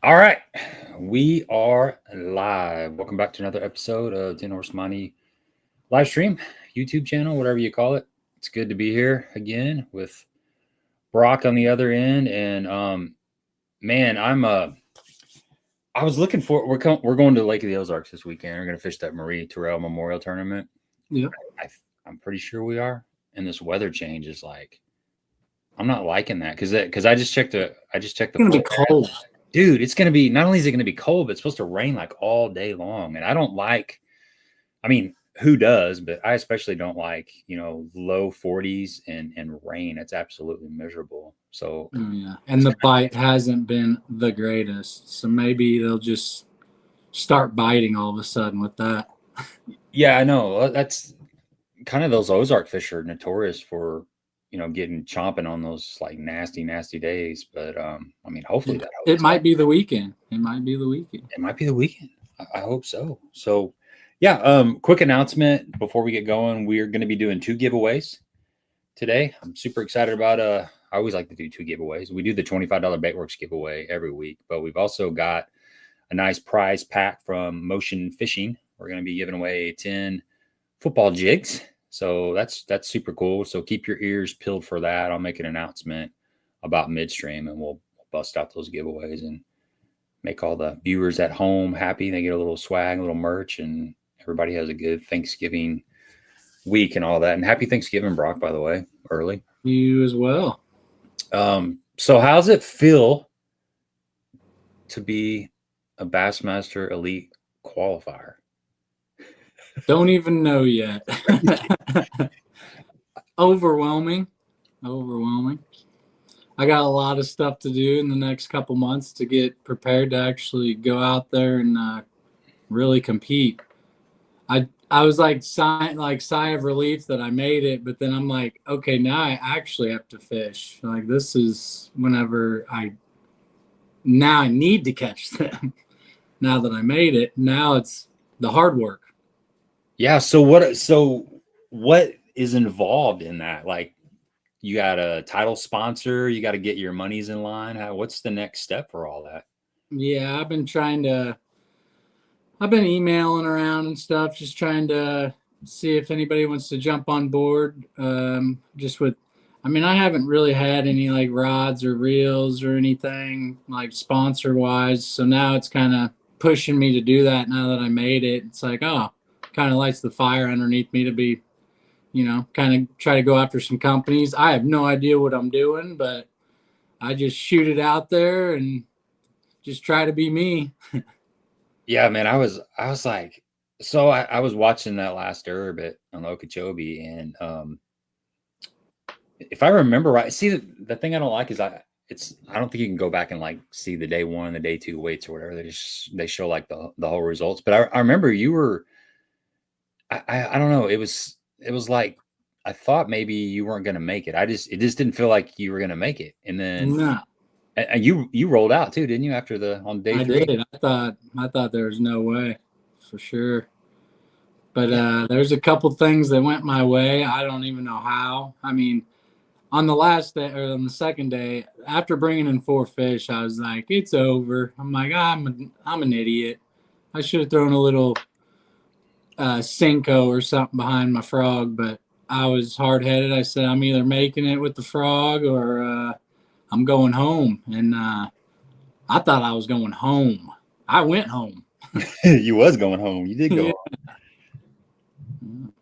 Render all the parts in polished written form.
All right, we are live. Welcome back to another episode of 10 Horse Money live stream, YouTube channel, whatever you call it. It's good to be here again with Brock on the other end. And man, I was looking for we're going to Lake of the Ozarks this weekend. We're going to fish that Marie Terrell Memorial Tournament. Yeah, I'm pretty sure we are. And this weather change is like, I'm not liking that because I just checked the it's gonna be cold. Dude, it's going to be, not only is it going to be cold, but it's supposed to rain like all day long. And I don't like, I mean, who does, but I especially don't like, low 40s and rain. It's absolutely miserable. So, Yeah, and the bite hasn't been the greatest. So maybe they'll just start biting all of a sudden with that. yeah, I know. That's kind of, those Ozark fish are notorious for, getting chomping on those like nasty days. But I mean, hopefully it might be the weekend. It might be the weekend. It might be the weekend. I hope so. So yeah, quick announcement before we get going. We're going to be doing 2 giveaways today. I'm super excited about I always like to do 2 giveaways. We do the $25 Baitworks giveaway every week, but we've also got a nice prize pack from Motion Fishing. We're going to be giving away 10 football jigs. So that's super cool. So keep your ears peeled for that. I'll make an announcement about midstream and we'll bust out those giveaways and make all the viewers at home happy. They get a little swag, a little merch, and everybody has a good Thanksgiving week and all that. And happy Thanksgiving, Brock, by the way, early. You as well. So how's it feel to be a Bassmaster Elite qualifier? Don't even know yet. Overwhelming. I got a lot of stuff to do in the next couple months to get prepared to actually go out there and really compete. I was like sigh of relief that I made it, but then I'm like, okay, now I actually have to fish. Like this is whenever I need to catch them. Now that I made it, now it's the hard work. Yeah. So what is involved in that? Like, you got a title sponsor, you got to get your monies in line. What's the next step for all that? Yeah, I've been emailing around and stuff, just trying to see if anybody wants to jump on board. I haven't really had any like rods or reels or anything like sponsor wise. So now it's kind of pushing me to do that now that I made it. It's like, oh, kind of lights the fire underneath me to be, kind of try to go after some companies. I have no idea what I'm doing, but I just shoot it out there and just try to be me. Yeah, man, I was like, so I was watching that last herb on Okeechobee, and if I remember right, see the thing I don't like is I don't think you can go back and like see the day 1 and the day 2 weights or whatever. They show like the whole results. But I remember you were, I don't know, it was like I thought maybe you weren't going to make it. It just didn't feel like you were going to make it. And then No. And you rolled out too, didn't you? After on day 3, I did. I thought there was no way, for sure. But there's a couple things that went my way. I don't even know how. I mean, on the last day or on the second day, after bringing in 4 fish, I was like, it's over. I'm like, I'm an idiot. I should have thrown a little Cinco or something behind my frog, but I was hard headed. I said, I'm either making it with the frog or I'm going home. And I thought I was going home. I went home. You was going home. You did go Yeah. home.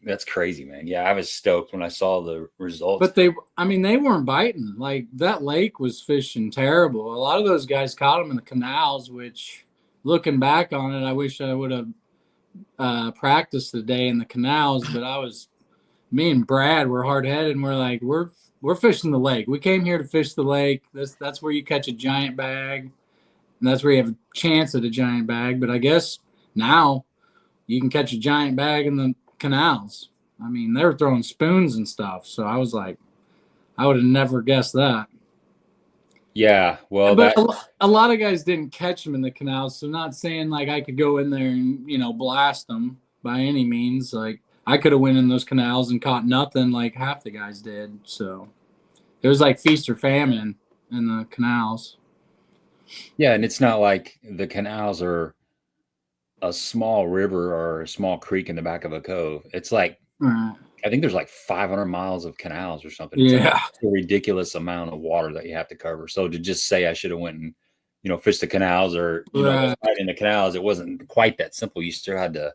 That's crazy, man. Yeah, I was stoked when I saw the results. But they weren't biting. Like, that lake was fishing terrible. A lot of those guys caught them in the canals, which, looking back on it, I wish I would have practiced the day in the canals. But me and Brad were hard-headed, and we're like, we're fishing the lake. We came here to fish the lake. That's where you catch a giant bag, and that's where you have a chance at a giant bag. But I guess now you can catch a giant bag in the canals. I mean, they were throwing spoons and stuff. So I was like, I would have never guessed that. Yeah, well, but a lot of guys didn't catch them in the canals. So not saying like I could go in there and, blast them by any means. Like, I could have went in those canals and caught nothing like half the guys did. So it was like feast or famine in the canals. Yeah, and it's not like the canals are a small river or a small creek in the back of a cove. It's like Right. I think there's like 500 miles of canals or something. It's like Yeah. a ridiculous amount of water that you have to cover. So to just say I should have went and fished the canals or Right. right in the canals, it wasn't quite that simple. You still had to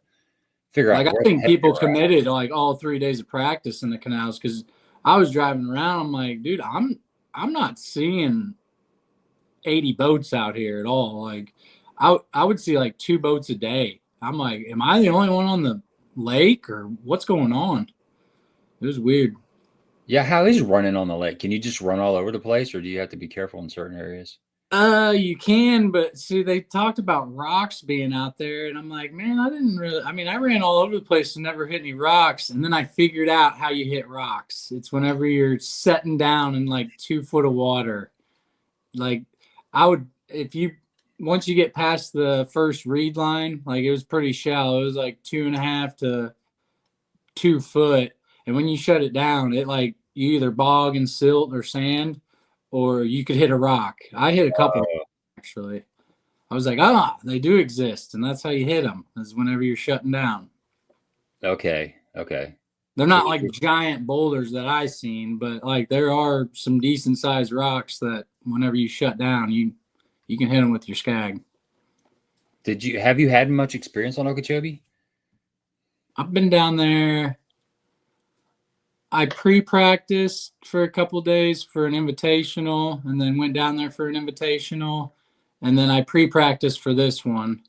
figure out Like I where the think heck people you're at. committed like all 3 days of practice in the canals because I was driving around. I'm like, dude, I'm not seeing 80 boats out here at all. Like I would see like 2 boats a day. I'm like, am I the only one on the lake or what's going on? It was weird. Yeah, how is running on the lake? Can you just run all over the place, or do you have to be careful in certain areas? You can, but see, they talked about rocks being out there, and I'm like, man, I didn't really. I mean, I ran all over the place and never hit any rocks, and then I figured out how you hit rocks. It's whenever you're setting down in like 2 foot of water. Like, I would, if you, once you get past the first reed line, like it was pretty shallow. It was like 2.5 to 2 foot, and when you shut it down, it like you either bog and silt or sand, or you could hit a rock. I hit a couple actually. I was like, they do exist, and that's how you hit them. Is whenever you're shutting down. Okay, okay. They're So not like giant boulders that I seen, but like there are some decent sized rocks that whenever you shut down, you can hit them with your skag. have you had much experience on Okeechobee? I've been down there. I pre-practiced for a couple days for an invitational, and then went down there for an invitational, and then I pre-practiced for this one.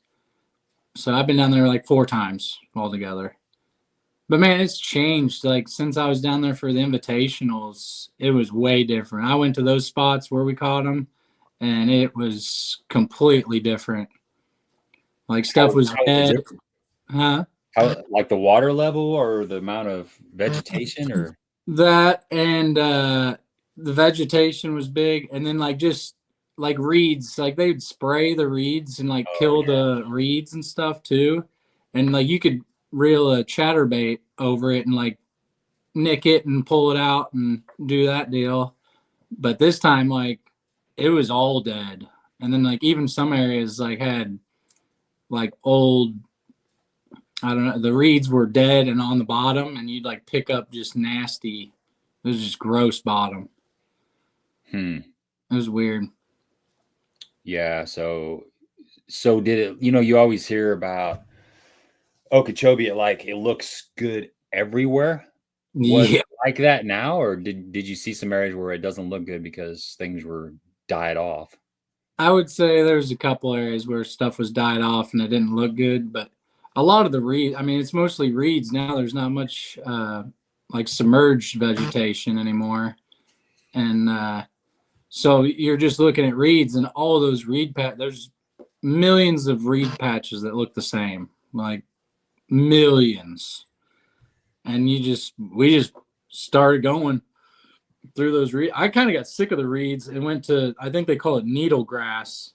So I've been down there like 4 times altogether. But man, it's changed. Like since I was down there for the invitationals, it was way different. I went to those spots where we caught them, and it was completely different. Like stuff was How is it dead. different? Huh? How, like the water level or the amount of vegetation or? That and the vegetation was big, and then like just like reeds, like they'd spray the reeds and like Oh kill yeah. the reeds and stuff too, and like you could reel a chatterbait over it and like nick it and pull it out and do that deal. But this time, like it was all dead, and then like even some areas like had like old, I don't know, the reeds were dead and on the bottom, and you'd like pick up just nasty. It was just gross bottom. Hmm. It was weird. Yeah. So did it? You always hear about Okeechobee. It looks good everywhere. Was Yeah, it like that now, or did you see some areas where it doesn't look good because things were died off? I would say there's a couple areas where stuff was died off and it didn't look good, but a lot of the reed, I mean, it's mostly reeds now. There's not much like submerged vegetation anymore. And so you're just looking at reeds, and all those there's millions of reed patches that look the same, like millions. And we just started going through those reeds. I kind of got sick of the reeds and went to, I think they call it needle grass,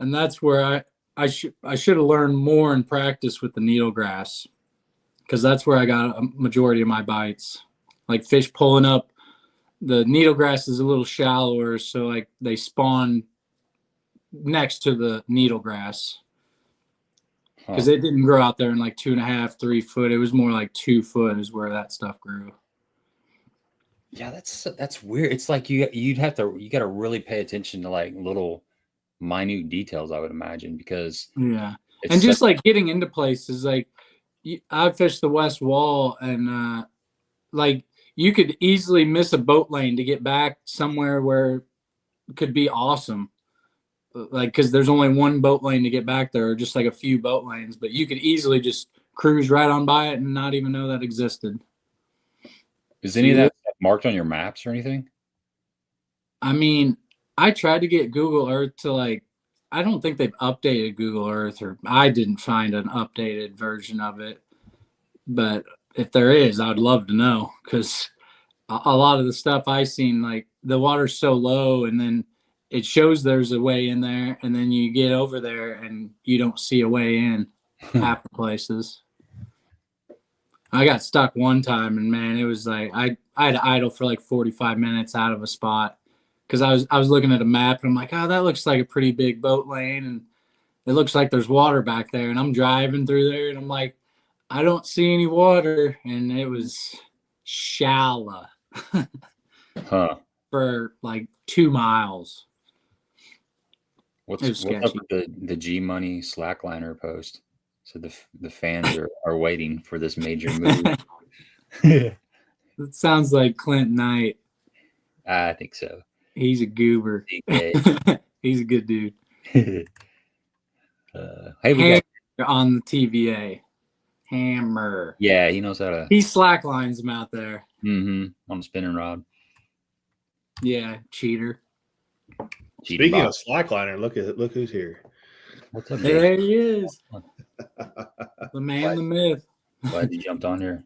and that's where I should have learned more in practice with the needle grass, because that's where I got a majority of my bites. Like fish pulling up, the needle grass is a little shallower, so like they spawn next to the needle grass Huh. because it didn't grow out there in like 2.5, 3 foot. It was more like 2 foot is where that stuff grew. Yeah, that's weird. It's like you got to really pay attention to like little minute details, I would imagine, because Yeah, it's and such. just like getting into places like I fished the West Wall, and like you could easily miss a boat lane to get back somewhere where it could be awesome. Like because there's only one boat lane to get back there, or just like a few boat lanes, but you could easily just cruise right on by it and not even know that existed. Is So any of you, that stuff marked on your maps or anything? I mean, I tried to get Google Earth to like, I don't think they've updated Google Earth, or I didn't find an updated version of it. But if there is, I'd love to know, because a lot of the stuff I seen, like the water's so low, and then it shows there's a way in there, and then you get over there and you don't see a way in half the places. I got stuck one time, and man, it was like I had to idle for like 45 minutes out of a spot because I was looking at a map and I'm like, oh, that looks like a pretty big boat lane, and it looks like there's water back there. And I'm driving through there and I'm like, I don't see any water, and it was shallow Huh. for like 2 miles. What's up with the G Money Slackliner post? So the fans are waiting for this major move. It sounds like Clint Knight. I think so. He's a goober. He's a good dude. Hey, we got on the TVA. Hammer. Yeah, he knows how to. He slacklines them out there. On a spinning rod. Yeah, cheater. Speaking of slackliner, look who's here. What's up? There he is. The man, the myth. Glad you jumped on here.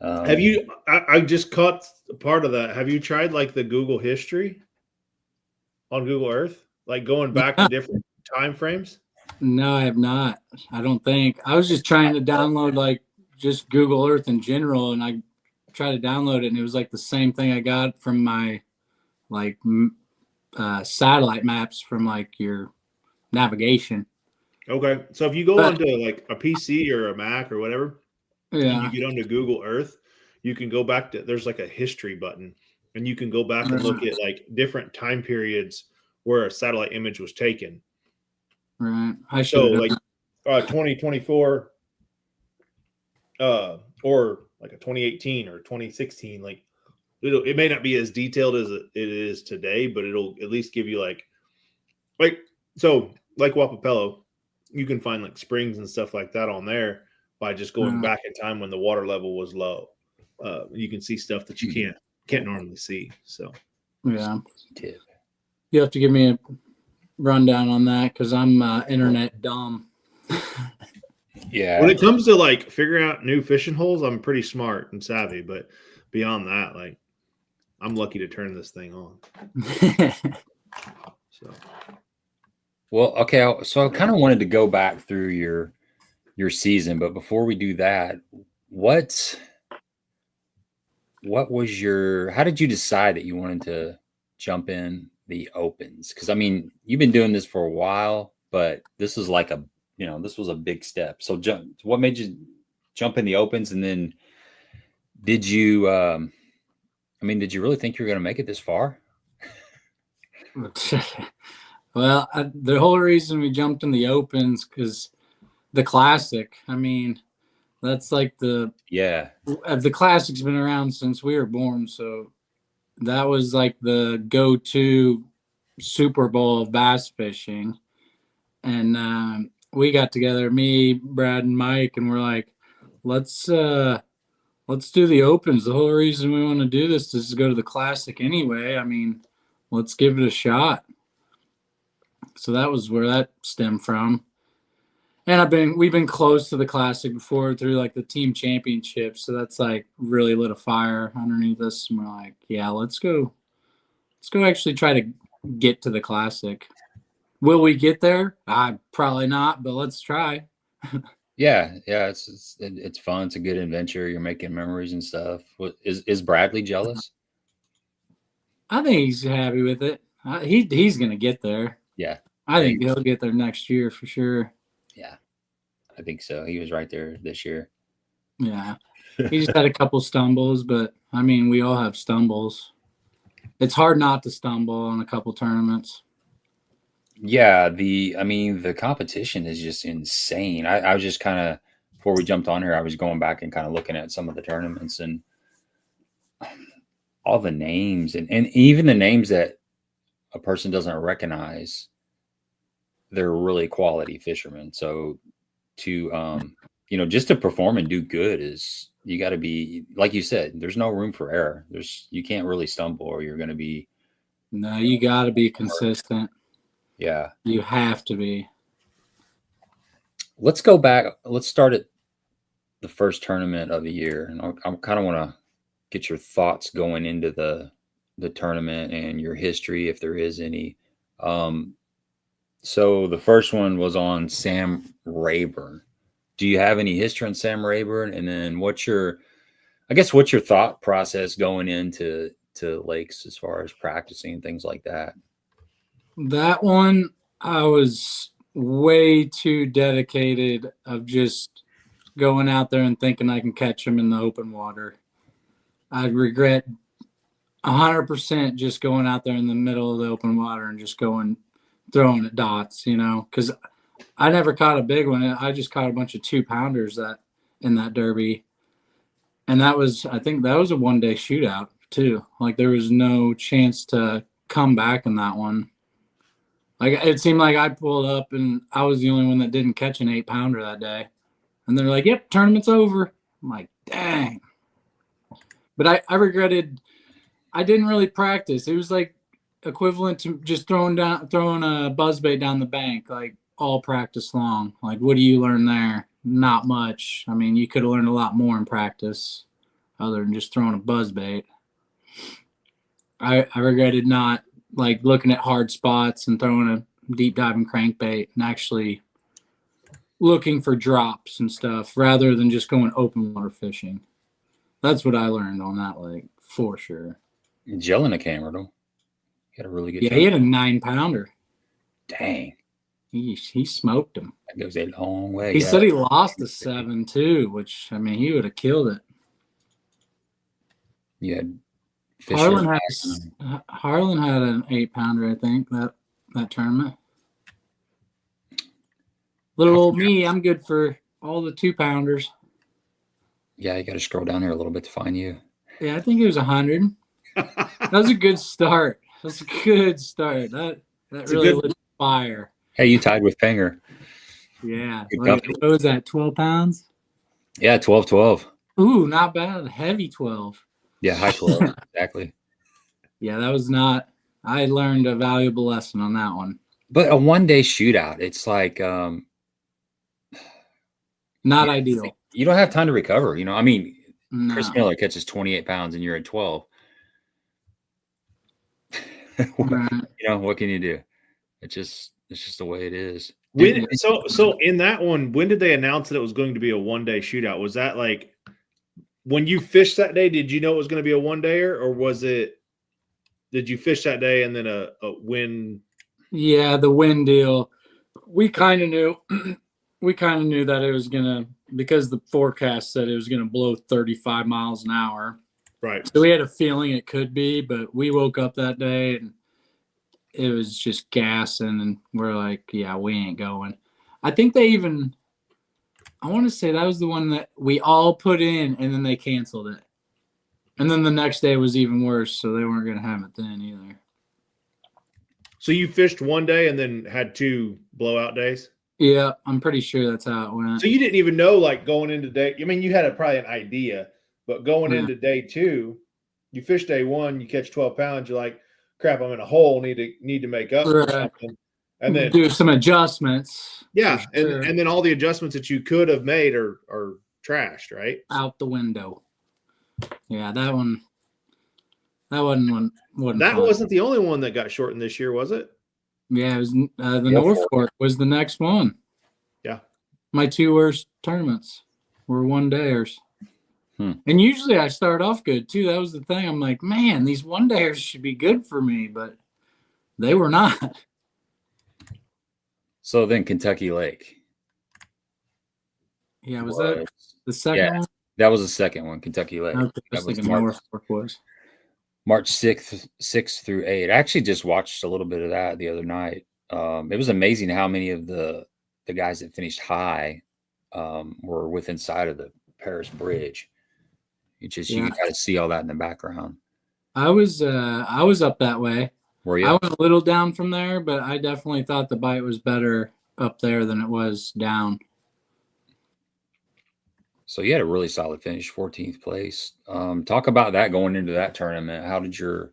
Have you? I just caught part of that. Have you tried like the Google history on Google Earth, like going back to different time frames? No, I have not. I don't think. I was just trying to download like just Google Earth in general, and I tried to download it, and it was like the same thing I got from my like satellite maps from like your navigation. Okay, so if you go onto like a PC or a Mac or whatever, yeah, and you get onto Google Earth, you can go back to, there's like a history button, and you can go back and look at like different time periods where a satellite image was taken. Right. I So should like 2024 or like a 2018 or 2016, like it may not be as detailed as it is today, but it'll at least give you like so like Wapapello, you can find like springs and stuff like that on there by just going back in time when the water level was low. You can see stuff that you can't normally see. So yeah, you have to give me a rundown on that because I'm internet dumb. Yeah. When it comes to like figuring out new fishing holes, I'm pretty smart and savvy, but beyond that, like I'm lucky to turn this thing on. So, well, okay. So I kind of wanted to go back through your season, but before we do that, what was how did you decide that you wanted to jump in the opens? Because I mean, you've been doing this for a while, but this is like this was a big step. So what made you jump in the opens? And then did you, did you really think you were going to make it this far? Well, the whole reason we jumped in the opens because the classic, I mean, that's like the classic's been around since we were born. So that was like the go-to Super Bowl of bass fishing. And we got together, me, Brad, and Mike, and we're like, let's do the opens. The whole reason we want to do this is to go to the classic anyway. I mean, let's give it a shot. So that was where that stemmed from. And we've been close to the classic before through like the team championship. So that's like really lit a fire underneath us. And we're like, yeah, let's go actually try to get to the classic. Will we get there? Probably not, but let's try. Yeah. It's fun. It's a good adventure. You're making memories and stuff. Is Bradley jealous? I think he's happy with it. He's gonna get there. Yeah, I think he'll get there next year for sure. Yeah, I think so. He was right there this year. Yeah, he just had a couple stumbles, but I mean, we all have stumbles. It's hard not to stumble on a couple tournaments. Yeah, the competition is just insane. I was just kind of, before we jumped on here, I was going back and kind of looking at some of the tournaments and all the names and even the names that a person doesn't recognize, they're really quality fishermen. So to, just to perform and do good is, you got to be, like you said, there's no room for error. You can't really stumble or you're going to be. No, you got to be consistent. Yeah. You have to be. Let's go back. Let's start at the first tournament of the year. And I kind of want to get your thoughts going into the tournament and your history, if there is any. So the first one was on Sam Rayburn. Do you have any history on Sam Rayburn? And then what's your thought process going into to lakes as far as practicing and things like that? That one, I was way too dedicated of just going out there and thinking I can catch them in the open water. I'd regret 100% just going out there in the middle of the open water and just throwing at dots, because I never caught a big one. I just caught a bunch of 2-pounders in that derby. And I think that was a one-day shootout too. Like there was no chance to come back in that one. Like it seemed like I pulled up and I was the only one that didn't catch an 8-pounder that day. And they're like, yep, tournament's over. I'm like, dang. But I regretted I didn't really practice. It was like equivalent to just throwing a buzzbait down the bank, like all practice long. Like, what do you learn there? Not much. I mean, you could have learned a lot more in practice other than just throwing a buzzbait. I regretted not like looking at hard spots and throwing a deep diving crankbait and actually looking for drops and stuff rather than just going open water fishing. That's what I learned on that lake for sure. Gelling a camera though. He had a really good. Yeah, he had a 9-pounder. Dang. He smoked him. That goes a long way. He said he lost a 7 too, which I mean he would have killed it. Yeah. Harlan had an 8-pounder, I think, that tournament. Little old me, I'm good for all the 2-pounders. Yeah, you got to scroll down there a little bit to find you. Yeah, I think it was 100. That was a good start. That's a good start. That really lit fire. Hey, you tied with Penger. Yeah. What was that, 12 pounds? Yeah, 12. Ooh, not bad. Heavy 12. Yeah, high 12. Exactly. Yeah, that was not – I learned a valuable lesson on that one. But a one-day shootout, it's like not ideal. You don't have time to recover. I mean, No. Chris Miller catches 28 pounds and you're at 12. Right. What can you do? It's just the way it is. So in that one, when did they announce that it was going to be a one-day shootout? Was that like when you fished that day? Did you know it was going to be a one-dayer, or was it? Did you fish that day and then a wind? Yeah, the wind deal. We kind of knew. We kind of knew that it was gonna, because the forecast said it was gonna blow 35 miles an hour. Right. So we had a feeling it could be, but we woke up that day and it was just gassing, and we're like, yeah, we ain't going. I think I want to say that was the one that we all put in and then they canceled it. And then the next day was even worse, so they weren't going to have it then either. So you fished one day and then had 2 blowout days? Yeah, I'm pretty sure that's how it went. So you didn't even know, like, going into day – I mean, you had probably an idea, but going into day 2, you fish day 1, you catch 12 pounds, you're like, crap, I'm in a hole, need to make up for something. And then do some adjustments. Yeah, sure. and then all the adjustments that you could have made are trashed, right? Out the window. Yeah, that one. That wasn't That fun. wasn't the only one that got shortened this year, was it? Yeah, it was the North Fork was the next one. Yeah. My 2 worst tournaments were one-dayers. And usually I start off good too. That was the thing. I'm like, man, these one-dayers should be good for me, but they were not. So then Kentucky Lake. Yeah, was that the second one? That was the second one, Kentucky Lake. Okay, that was North Fork was. March 6th through 8th. I actually just watched a little bit of that the other night. It was amazing how many of the guys that finished high were within sight of the Paris Bridge. You can kind of see all that in the background. I was up that way. Were you? I went a little down from there, but I definitely thought the bite was better up there than it was down. So you had a really solid finish, 14th place. Talk about that going into that tournament. How did your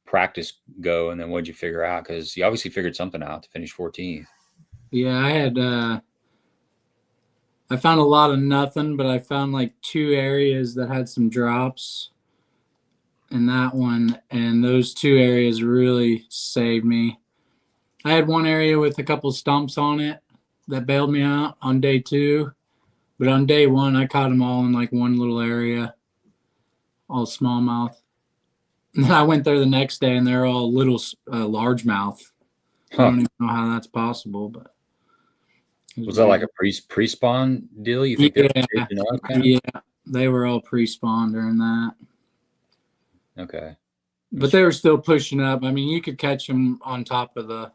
practice go, and then what did you figure out? Because you obviously figured something out to finish 14th. Yeah, I had I found a lot of nothing, but I found like 2 areas that had some drops in that one, and those 2 areas really saved me. I had one area with a couple stumps on it that bailed me out on day 2, but on day 1 I caught them all in like one little area, all smallmouth. And then I went there the next day, and they're all little largemouth. I Huh. don't even know how that's possible, but Was that like a pre-spawn deal? You think Yeah, they're shaping up? Kind of? yeah, they were all pre-spawn during that, Okay. but they were still pushing up. I mean, you could catch them on top of the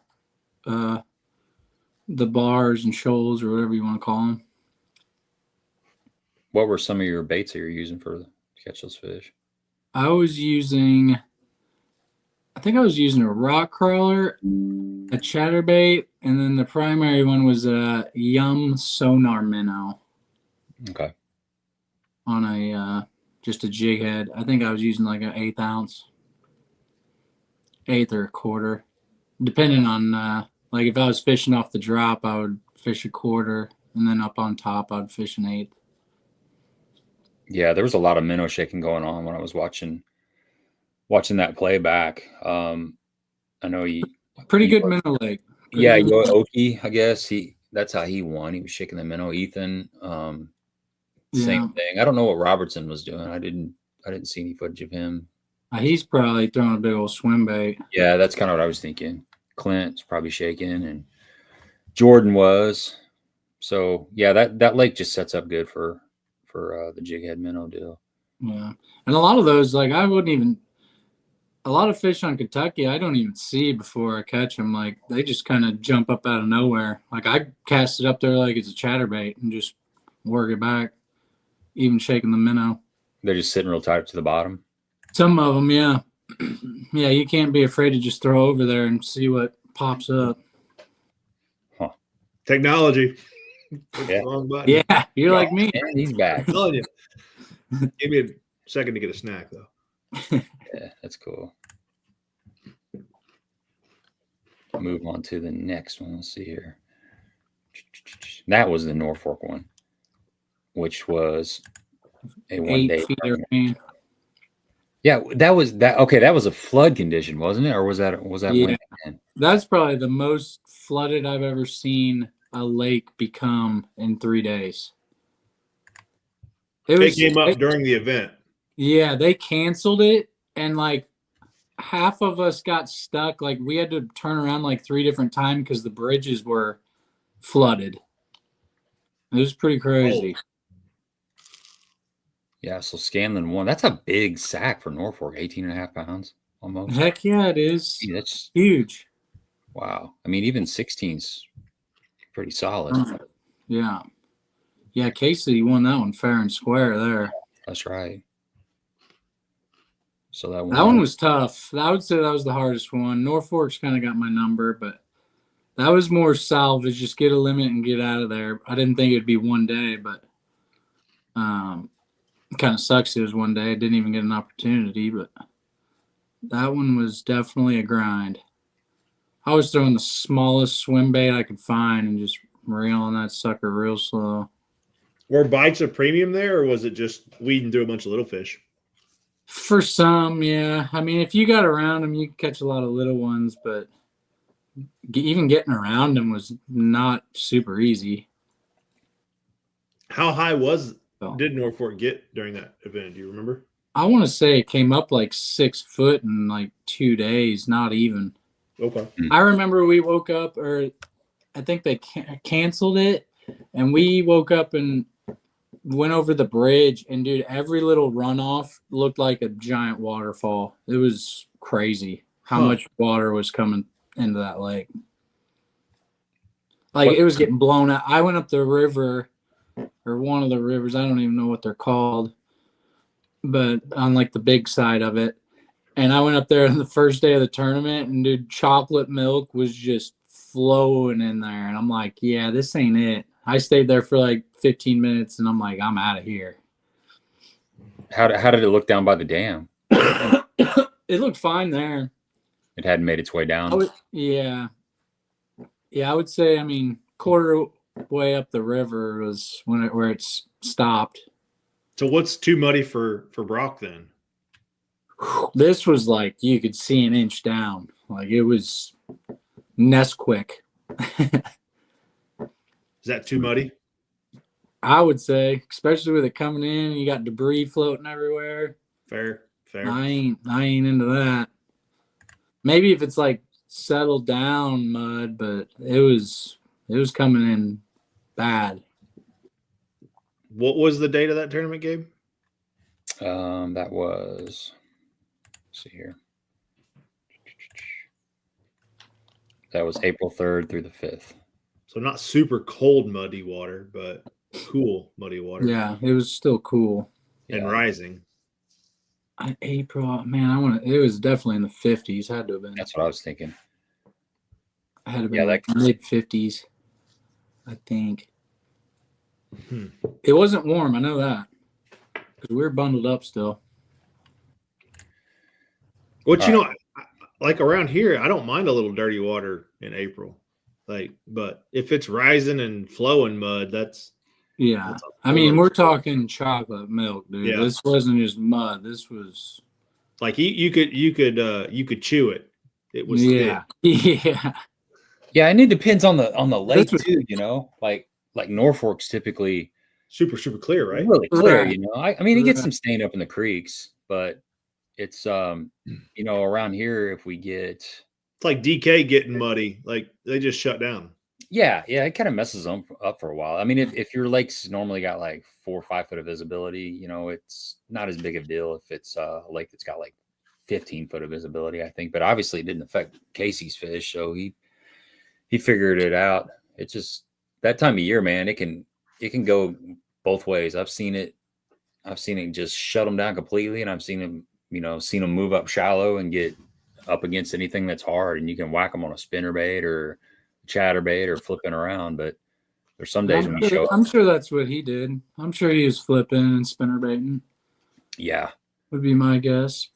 bars and shoals or whatever you want to call them. What were some of your baits that you're using to catch those fish? I think I was using a rock crawler, a chatterbait, and then the primary one was a sonar minnow. Okay. On a just a jig head. I think I was using like an 1/8 ounce, 1/8 or a quarter, depending on like if I was fishing off the drop, I would fish a quarter, and then up on top, I'd fish an 1/8. Yeah, there was a lot of minnow shaking going on when I was watching that playback. I know pretty good minnow lake. Yeah, Oki, I guess that's how he won. He was shaking the minnow. Ethan, same thing. I don't know what Robertson was doing. I didn't see any footage of him. He's probably throwing a big old swim bait. Yeah, that's kind of what I was thinking. Clint's probably shaking, and Jordan was. So yeah, that lake just sets up good for the jig head minnow deal. Yeah, and a lot of those, like a lot of fish on Kentucky, I don't even see before I catch them. Like they just kind of jump up out of nowhere. Like I cast it up there like it's a chatterbait and just work it back, even shaking the minnow. They're just sitting real tight to the bottom. Some of them, yeah. Yeah, you can't be afraid to just throw over there and see what pops up. Huh. Technology. Yeah. Yeah, you're like me. And he's back. I'm telling you. Give me a second to get a snack, though. Yeah, that's cool. Move on to the next one. Let's see here. That was the Norfolk one, which was a 1-day. Yeah, that was that. Okay, that was a flood condition, wasn't it? Or was that Yeah. wind? That's probably the most flooded I've ever seen a lake become in 3 days. It came up during the event. Yeah, they canceled it, and like half of us got stuck. Like we had to turn around like 3 different times because the bridges were flooded. It was pretty crazy. Oh. Yeah, so Scanlon won. That's a big sack for Norfolk, 18.5 pounds almost. Heck yeah, it is. Gee, that's huge. Wow. I mean, even 16's pretty solid. Yeah. Yeah, Casey won that one fair and square there. That's right. So that one was tough. I would say that was the hardest one. Norfolk's kind of got my number, but that was more salvage. Just get a limit and get out of there. I didn't think it'd be 1 day, but it kind of sucks. It was 1 day. I didn't even get an opportunity, but that one was definitely a grind. I was throwing the smallest swim bait I could find and just reeling that sucker real slow. Were bites a premium there, or was it just weeding through a bunch of little fish? For some, yeah. I mean, if you got around them, you could catch a lot of little ones, but even getting around them was not super easy. How high did Norfolk get during that event? Do you remember? I want to say it came up like 6 foot in like 2 days, not even. Okay. I remember we woke up, or I think they canceled it, and we woke up and went over the bridge, and dude, every little runoff looked like a giant waterfall. It was crazy how much water was coming into that lake. Like it was getting blown out. I went up the river, or one of the rivers. I don't even know what they're called, but on like the big side of it. And I went up there on the first day of the tournament, and dude, chocolate milk was just flowing in there. And I'm like, yeah, this ain't it. I stayed there for like 15 minutes, and I'm like, I'm out of here. How did it look down by the dam? It looked fine there. It hadn't made its way down. Yeah, I would say, I mean, quarter way up the river was where it's stopped. So what's too muddy for Brock then? This was like you could see an inch down. Like it was Nesquik. Is that too muddy? I would say, especially with it coming in, you got debris floating everywhere. Fair. Fair. I ain't into that. Maybe if it's like settled down mud, but it was coming in bad. What was the date of that tournament, Gabe? That was, let's see here. That was April 3rd through the 5th. So not super cold muddy water, but cool muddy water. Yeah, it was still cool. And Yeah. rising. April, man, it was definitely in the 50s. Had to have been. That's what I was thinking. Had to have Yeah, been like mid 50s, I think. Hmm. It wasn't warm, I know that. Because we were bundled up still. Which, like around here, I don't mind a little dirty water in April. But if it's rising and flowing mud, that's I mean, we're talking chocolate milk, dude. Yeah. This wasn't just mud. This was like you could chew it. It was yeah. Yeah, and it depends on the lake was- too, like Norfolk's typically super clear, right? really clear, Right. I mean, it gets Right. some stain up in the creeks, but it's around here, if we get It's like DK getting muddy. Like they just shut down. yeah, it kind of messes them up for a while. I mean, if your lake's normally got like 4 or 5 foot of visibility, it's not as big of a deal if it's a lake that's got like 15 foot of visibility, I think. But obviously it didn't affect Casey's fish, so he figured it out. It's just that time of year, man. It can go both ways. I've seen it just shut them down completely, and I've seen them move up shallow and get up against anything that's hard, and you can whack them on a spinnerbait or chatterbait or flipping around. But there's some days when you show up. I'm sure that's what he did. I'm sure he was flipping and spinnerbaiting. Yeah, Would be my guess.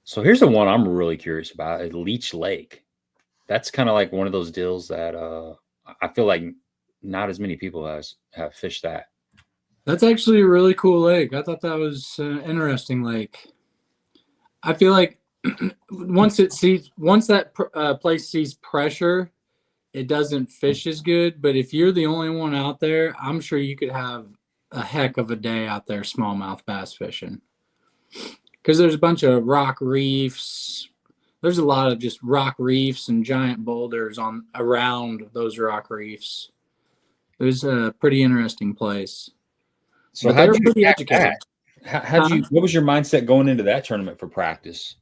so here's the one I'm really curious about: is Leech Lake. That's kind of like one of those deals that I feel like not as many people have fished that. That's actually a really cool lake. I thought that was an interesting lake. I feel like once that place sees pressure, it doesn't fish as good. But if you're the only one out there, I'm sure you could have a heck of a day out there smallmouth bass fishing. Because there's a bunch of rock reefs. There's a lot of just rock reefs and giant boulders around those rock reefs. It was a pretty interesting place. So But how they're did you pretty attack educated. that? What was your mindset going into that tournament for practice?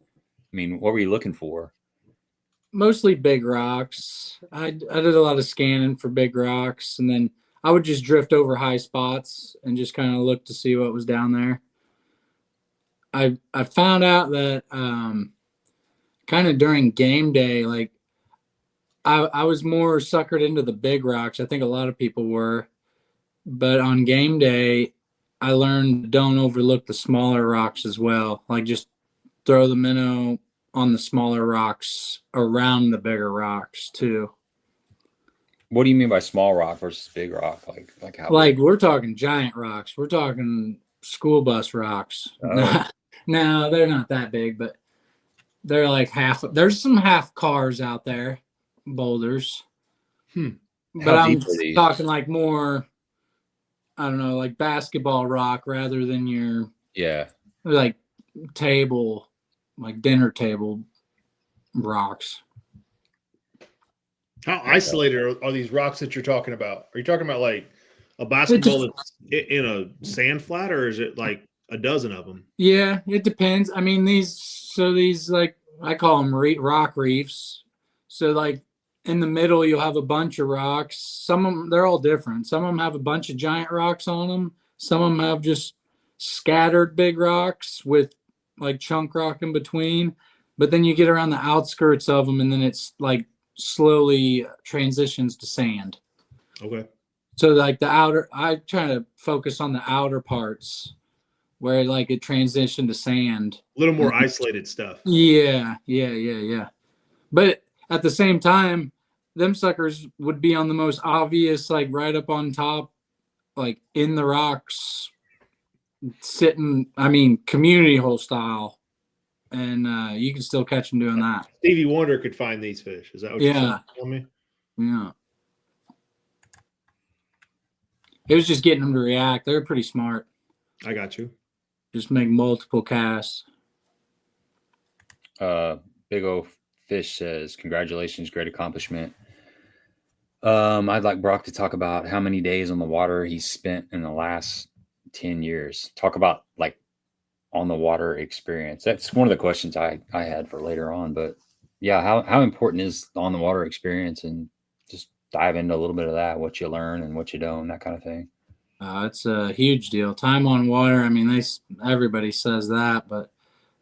I mean, what were you looking for? Mostly big rocks. I did a lot of scanning for big rocks, and then I would just drift over high spots and just kind of look to see what was down there. I found out that kind of during game day, like I was more suckered into the big rocks. I think a lot of people were, but on game day, I learned don't overlook the smaller rocks as well. Like just throw the minnow on the smaller rocks around the bigger rocks too. What do you mean by small rock versus big rock? Like how? Like big? we're talking giant rocks. We're talking school bus rocks. Oh. No, they're not that big, but they're like half. There's some half cars out there, boulders. But How I'm deep are these? talking like more, I don't know, like basketball rock rather than your like table, like dinner table rocks. How isolated are these rocks that you're talking about? Are you talking about like a basketball that's in a sand flat, or is it like a dozen of them? Yeah, it depends. I mean, these like I call them rock reefs. So like in the middle, you'll have a bunch of rocks. Some of them, they're all different. Some of them have a bunch of giant rocks on them. Some of them have just scattered big rocks with like chunk rock in between. But then you get around the outskirts of them, and then it's like slowly transitions to sand. Okay. So like I try to focus on the outer parts where like it transitioned to sand. A little more isolated stuff. Yeah. But at the same time, them suckers would be on the most obvious, like right up on top, like in the rocks, sitting, I mean, community hole style. And you can still catch them doing that. Stevie Wonder could find these fish. Is that what you're telling me? Yeah. It was just getting them to react. They're pretty smart. I got you. Just make multiple casts. Big O Fish says, congratulations, great accomplishment. I'd like Brock to talk about how many days on the water he's spent in the last 10 years. Talk about like on the water experience. That's one of the questions I had for later on. But yeah, how important is the on the water experience, and just dive into a little bit of that, what you learn and what you don't, that kind of thing. It's a huge deal. Time on water. I mean, everybody says that, but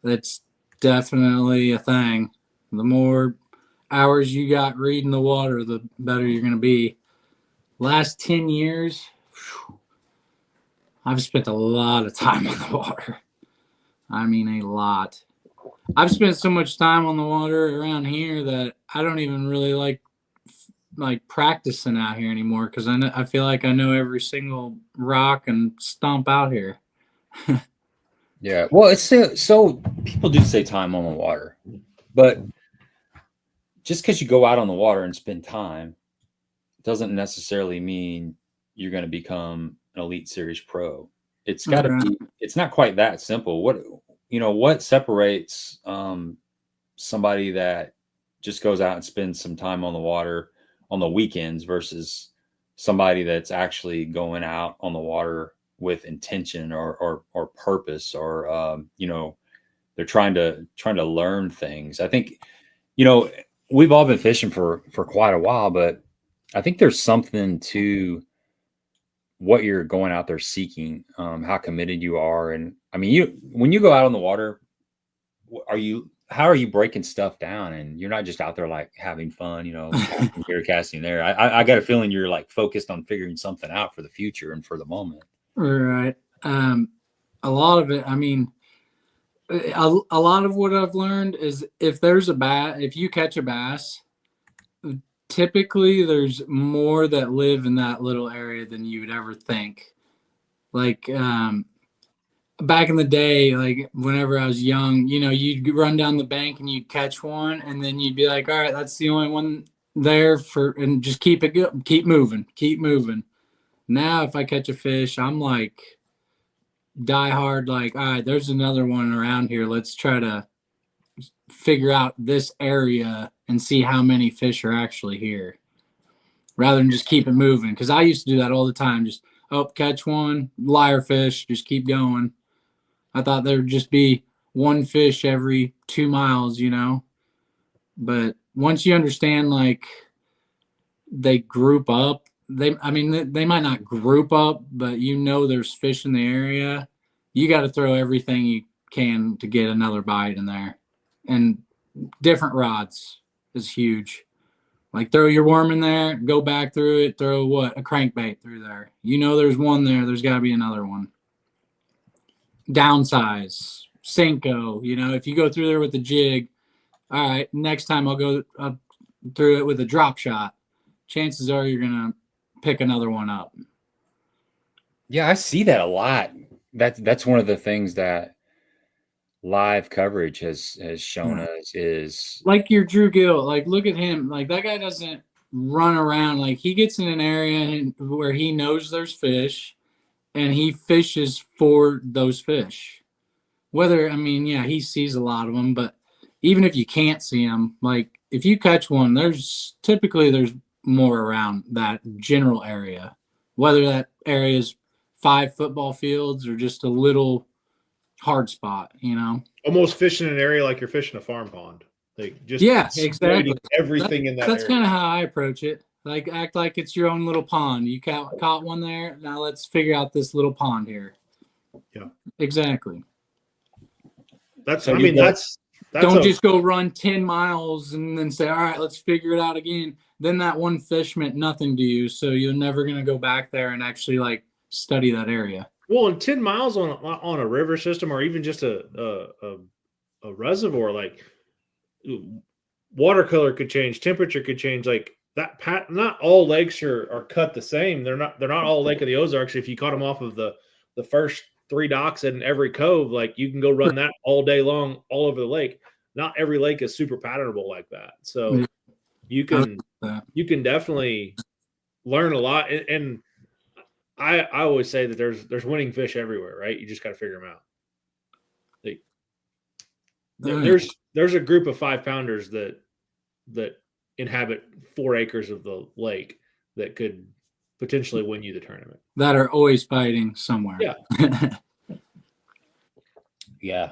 it's definitely a thing. The more hours you got reading the water, the better you're going to be. Last 10 years, I've spent a lot of time on the water. I mean, a lot. I've spent so much time on the water around here that I don't even really like practicing out here anymore, because I feel like I know every single rock and stomp out here. Yeah, well, it's so people do say time on the water, but just because you go out on the water and spend time doesn't necessarily mean you're going to become an Elite Series pro. It's got to be. It's not quite that simple. What separates somebody that just goes out and spends some time on the water on the weekends versus somebody that's actually going out on the water with intention or purpose, or they're trying to learn things. I think we've all been fishing for quite a while, but I think there's something to what you're going out there seeking, how committed you are. And I mean, when you go out on the water, how are you breaking stuff down? And you're not just out there like having fun, you're casting there. I got a feeling you're like focused on figuring something out for the future and for the moment. Right. A lot of it, I mean, a lot of what I've learned is if you catch a bass, typically there's more that live in that little area than you would ever think. Like, back in the day, like whenever I was young, you'd run down the bank and you'd catch one, and then you'd be like, all right, that's the only one there and just keep moving. Now, if I catch a fish, I'm like die hard, like, all right, there's another one around here. Let's try to figure out this area and see how many fish are actually here, rather than just keep it moving. Because I used to do that all the time. Just, catch one, liar fish, just keep going. I thought there would just be one fish every 2 miles, But once you understand, like, they group up, they might not group up, but there's fish in the area. You got to throw everything you can to get another bite in there. And different rods is huge. Like, throw your worm in there, go back through it, throw a crankbait through there. There's one there, there's got to be another one. Downsize, Cinco, if you go through there with a jig, all right, next time I'll go up through it with a drop shot. Chances are you're going to pick another one up. Yeah, I see that a lot. That's one of the things that live coverage has shown us is like your Drew Gill. Like, look at him. Like, that guy doesn't run around. Like, he gets in an area where he knows there's fish, and he fishes for those fish. He sees a lot of them, but even if you can't see them, like, if you catch one, there's more around that general area, whether that area is 5 football fields or just a little hard spot, Almost fishing an area like you're fishing a farm pond. Like, just exactly everything in that that's area. kind of how I approach it. Like, act like it's your own little pond. You caught one there. Now let's figure out this little pond here. Yeah, exactly. Don't just go run 10 miles and then say, all right, let's figure it out again. Then that one fish meant nothing to you, so you're never going to go back there and actually, like, study that area. Well, and 10 miles on a river system, or even just a reservoir, like, watercolor could change, temperature could change. Like, that not all lakes are cut the same. They're not all Lake of the Ozarks. If you caught them off of the first 3 docks in every cove, like, you can go run that all day long all over the lake. Not every lake is super patternable like that. So you can definitely learn a lot. And I always say that there's winning fish everywhere, right? You just got to figure them out. there's a group of 5-pounders that inhabit 4 acres of the lake that could potentially win you the tournament. That are always fighting somewhere. Yeah. Yeah.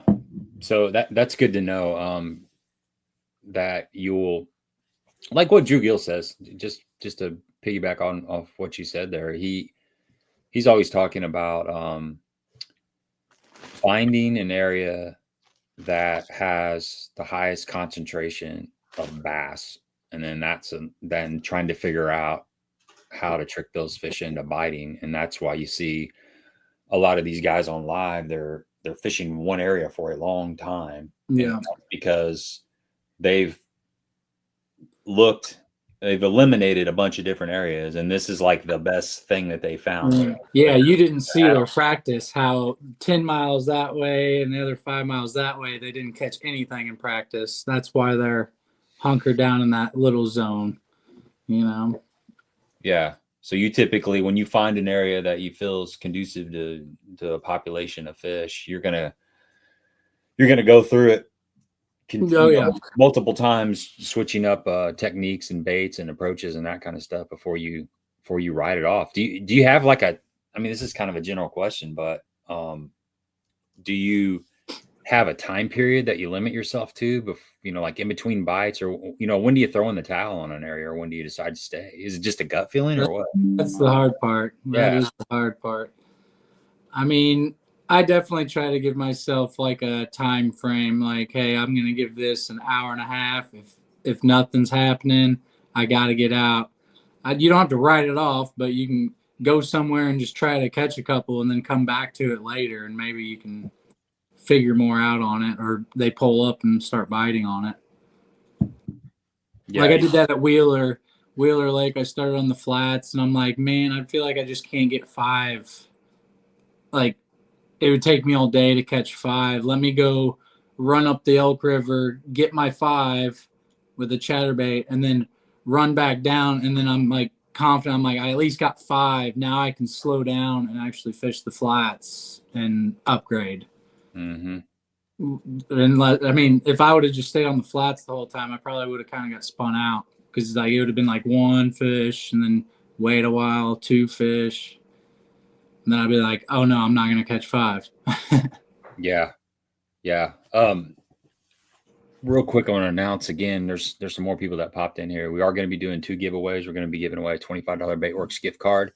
So that's good to know. That you'll, like what Drew Gill says, just to piggyback off what you said there. He's always talking about finding an area that has the highest concentration of bass, and then then trying to figure out how to trick those fish into biting. And that's why you see a lot of these guys on live, they're fishing one area for a long time. Yeah, because they've eliminated a bunch of different areas, and this is like the best thing that they found. Yeah, you didn't see their practice, how 10 miles that way and the other 5 miles that way, they didn't catch anything in practice. That's why they're hunkered down in that little zone, you know? Yeah. So you typically, when you find an area that you feel is conducive to a population of fish, you're gonna go through it multiple times, switching up techniques and baits and approaches and that kind of stuff before you ride it off. Do you have like I mean, this is kind of a general question, but do you have a time period that you limit yourself to, like in between bites, or when do you throw in the towel on an area, or when do you decide to stay? Is it just a gut feeling, or what? That's the hard part. That is the hard part. I mean, I definitely try to give myself like a time frame, like, hey, I'm going to give this an hour and a half. If nothing's happening, I got to get out. You don't have to write it off, but you can go somewhere and just try to catch a couple and then come back to it later, and maybe you can figure more out on it, or they pull up and start biting on it. Yeah. Like I did that at Wheeler Lake. I started on the flats, and I'm like, man, I feel like I just can't get 5. Like, it would take me all day to catch 5. Let me go run up the Elk River, get my 5 with a chatterbait, and then run back down. And then I'm like confident. I'm like, I at least got 5. Now I can slow down and actually fish the flats and upgrade. Mm-hmm. And I mean, if I would have just stayed on the flats the whole time, I probably would have kind of got spun out, because like it would have been like 1 fish and then wait a while, 2 fish. And then I'd be like, oh no, I'm not going to catch 5. Yeah. Real quick, I want to announce again, there's some more people that popped in here. We are going to be doing 2 giveaways. We're going to be giving away a $25 Baitworks gift card,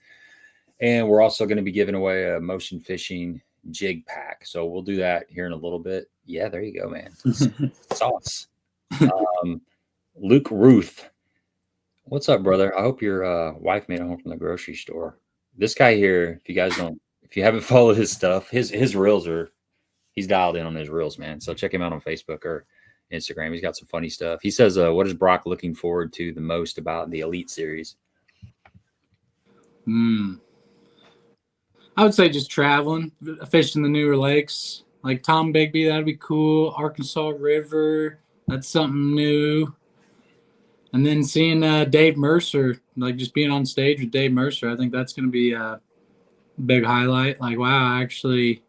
and we're also going to be giving away a motion fishing jig pack. So we'll do that here in a little bit. Yeah, there you go, man. Sauce. Luke Ruth, what's up, brother? I hope your wife made it home from the grocery store. This guy here, if you haven't followed his stuff, his reels he's dialed in on his reels, man. So check him out on Facebook or Instagram. He's got some funny stuff. He says, what is Brock looking forward to the most about the Elite Series? I would say just traveling, fishing the newer lakes, like Tom Bigby. That'd be cool. Arkansas River, that's something new. And then seeing Dave Mercer, like just being on stage with Dave Mercer, I think that's going to be a big highlight. Like, wow, I actually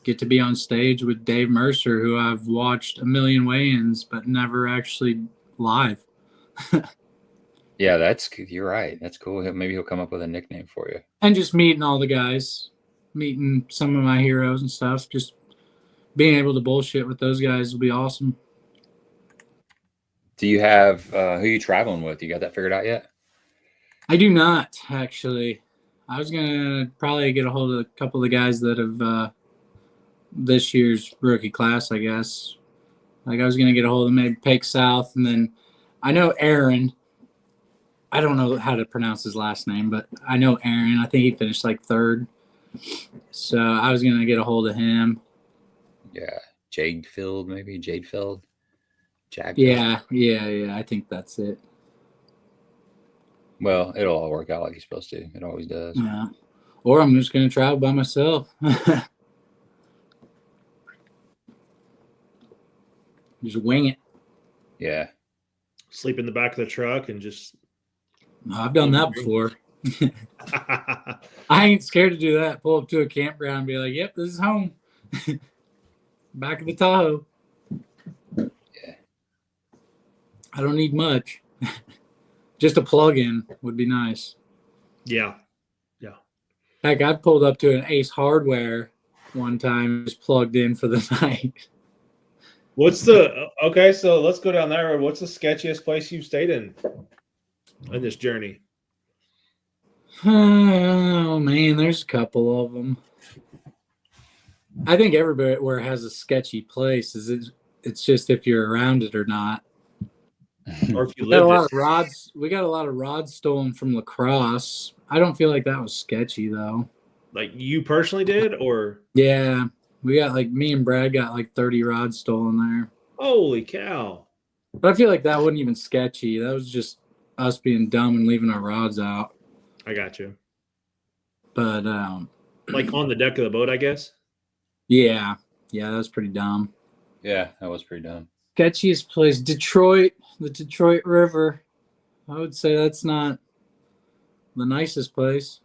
get to be on stage with Dave Mercer, who I've watched a million weigh-ins, but never actually live. Yeah, you're right. That's cool. Maybe he'll come up with a nickname for you. And just meeting all the guys, meeting some of my heroes and stuff, just being able to bullshit with those guys will be awesome. Do you have who you traveling with? You got that figured out yet? I do not, actually. I was going to probably get a hold of a couple of the guys that have this year's rookie class, I guess. Like I was going to get a hold of maybe Pake South, and then I know Aaron. I don't know how to pronounce his last name, but I know Aaron. I think he finished like 3rd. So I was going to get a hold of him. Yeah. Jadefield, maybe? Jadefield? Yeah. I think that's it. Well, it'll all work out like it's supposed to. It always does. Yeah. Or I'm just going to travel by myself. Just wing it. Yeah. Sleep in the back of the truck and just... I've done that before. I ain't scared to do that. Pull up to a campground and be like, yep, this is home. Back of the Tahoe. I don't need much. Just a plug-in would be nice. Yeah. Heck, I pulled up to an Ace Hardware one time, just plugged in for the night. What's the okay? So let's go down that road. What's the sketchiest place you've stayed in this journey? Oh man, there's a couple of them. I think everywhere has a sketchy place. It's just if you're around it or not. Or if you We got a live lot of rods. We got a lot of rods stolen from La Crosse. I don't feel like that was sketchy though. like you personally did, or Yeah, we got like me and Brad got like 30 rods stolen there. holy cow! But I feel like that wasn't even sketchy. That was just us being dumb and leaving our rods out. I got you. But Like on the deck of the boat, I guess. yeah, that was pretty dumb. Yeah, that was pretty dumb. Sketchiest place, Detroit, the Detroit River. I would say that's not the nicest place.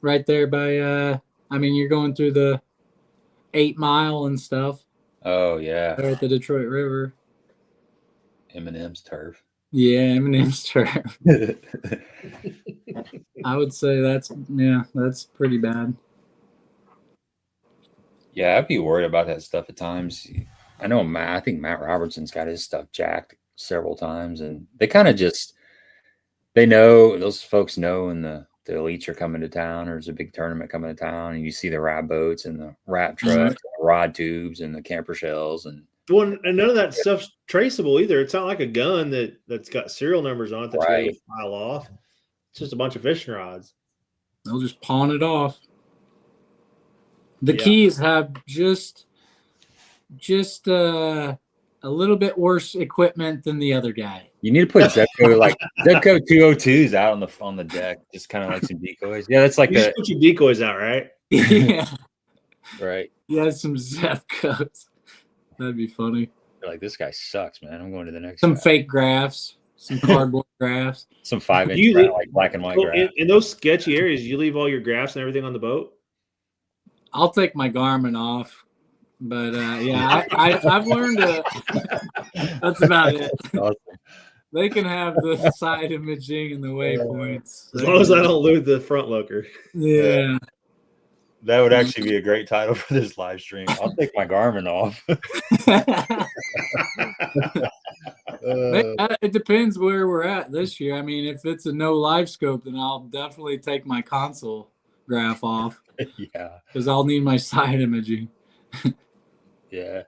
Right there by I mean, you're going through the 8 Mile and stuff. Oh yeah, There at the Detroit River. Eminem's turf. Yeah, Eminem's turf. I would say that's pretty bad. Yeah, I'd be worried about that stuff at times. I know I think Matt Robertson's got his stuff jacked several times, and they kind of they know, those folks know, and the elites are coming to town, or there's a big tournament coming to town, and you see the rat boats and the rat trucks, and the rod tubes and the camper shells, and none of that stuff's traceable either. It's not like a gun that's got serial numbers on it that you're able to file off. It's just a bunch of fishing rods. They'll just pawn it off. The keys have just a little bit worse equipment than the other guy. you need to put Zebco 202s out on the deck, just kind of like some decoys. Yeah, that's like put your decoys out, right? Yeah, right. Yeah, some Zebcos. That'd be funny. You're like, this guy sucks, man. I'm going to the next. Some guy. fake graphs, some cardboard graphs, some 5-inch like black and white graphs. In those sketchy areas, you leave all your graphs and everything on the boat. I'll take my Garmin off, but yeah, I've learned that's about it. Awesome. They can have the side imaging and the waypoints. As long as I don't lose the front looker. Yeah. That would actually be a great title for this live stream. I'll take my Garmin off. It depends where we're at this year. I mean, if it's a no live scope, then I'll definitely take my console graph off. Yeah. Because I'll need my side imaging. Yeah.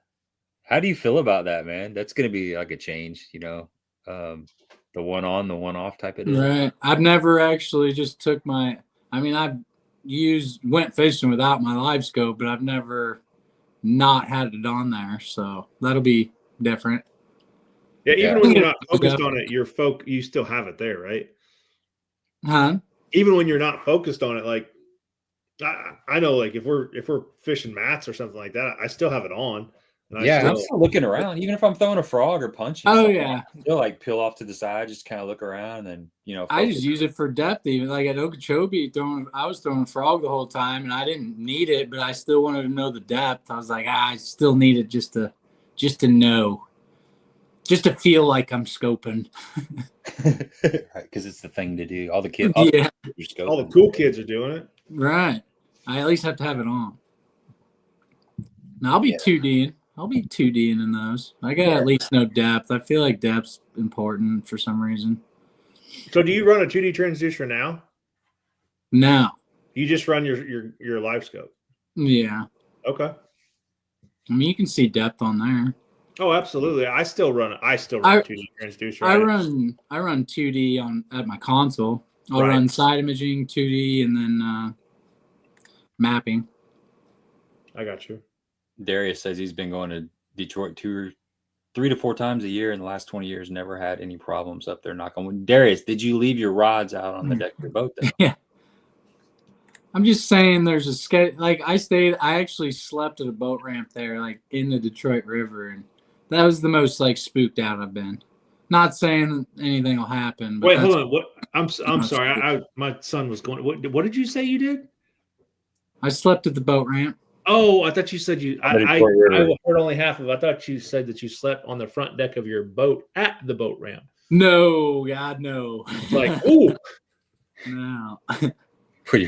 How do you feel about that, man? That's going to be like a change, the one on, the one off type of deal. Right. I've never actually just took I've went fishing without my live scope, but I've never not had it on there. So that'll be different. Yeah. Even when you're not focused on it, you still have it there, right? Huh? Even when you're not focused on it, like I know, like if we're fishing mats or something like that, I still have it on. And I'm still looking around, even if I'm throwing a frog or punching. Oh yeah, I still like peel off to the side, just kind of look around, and then I just use it for depth. Even like at Okeechobee, I was throwing a frog the whole time, and I didn't need it, but I still wanted to know the depth. I was like, I still need it just to know, just to feel like I'm scoping. Right, because it's the thing to do. All the kids, all the cool kids are doing it. Right. I at least have to have it on. Now I'll be 2D'ing. I'll be 2D'ing in those. I got to at least know depth. I feel like depth's important for some reason. So do you run a 2D transducer now? No. You just run your live scope? Yeah. Okay. I mean, you can see depth on there. Oh, absolutely. I still run 2D transducer. I run 2D at my console. I'll run side imaging, 2D, and then mapping. I got you. Darius says he's been going to Detroit 3 to 4 times a year in the last 20 years, never had any problems up there. Knock on wood. Darius, did you leave your rods out on the deck of your boat then? Yeah. I'm just saying there's a sketch. Like I actually slept at a boat ramp there, like in the Detroit River, and that was the most like spooked out I've been. Not saying anything will happen. But wait, hold on. What? I'm sorry. My son was going. What did you say you did? I slept at the boat ramp. Oh, I thought you said you. I You're- heard only half of it. I thought you said that you slept on the front deck of your boat at the boat ramp. No, God, no. Like, ooh, No. put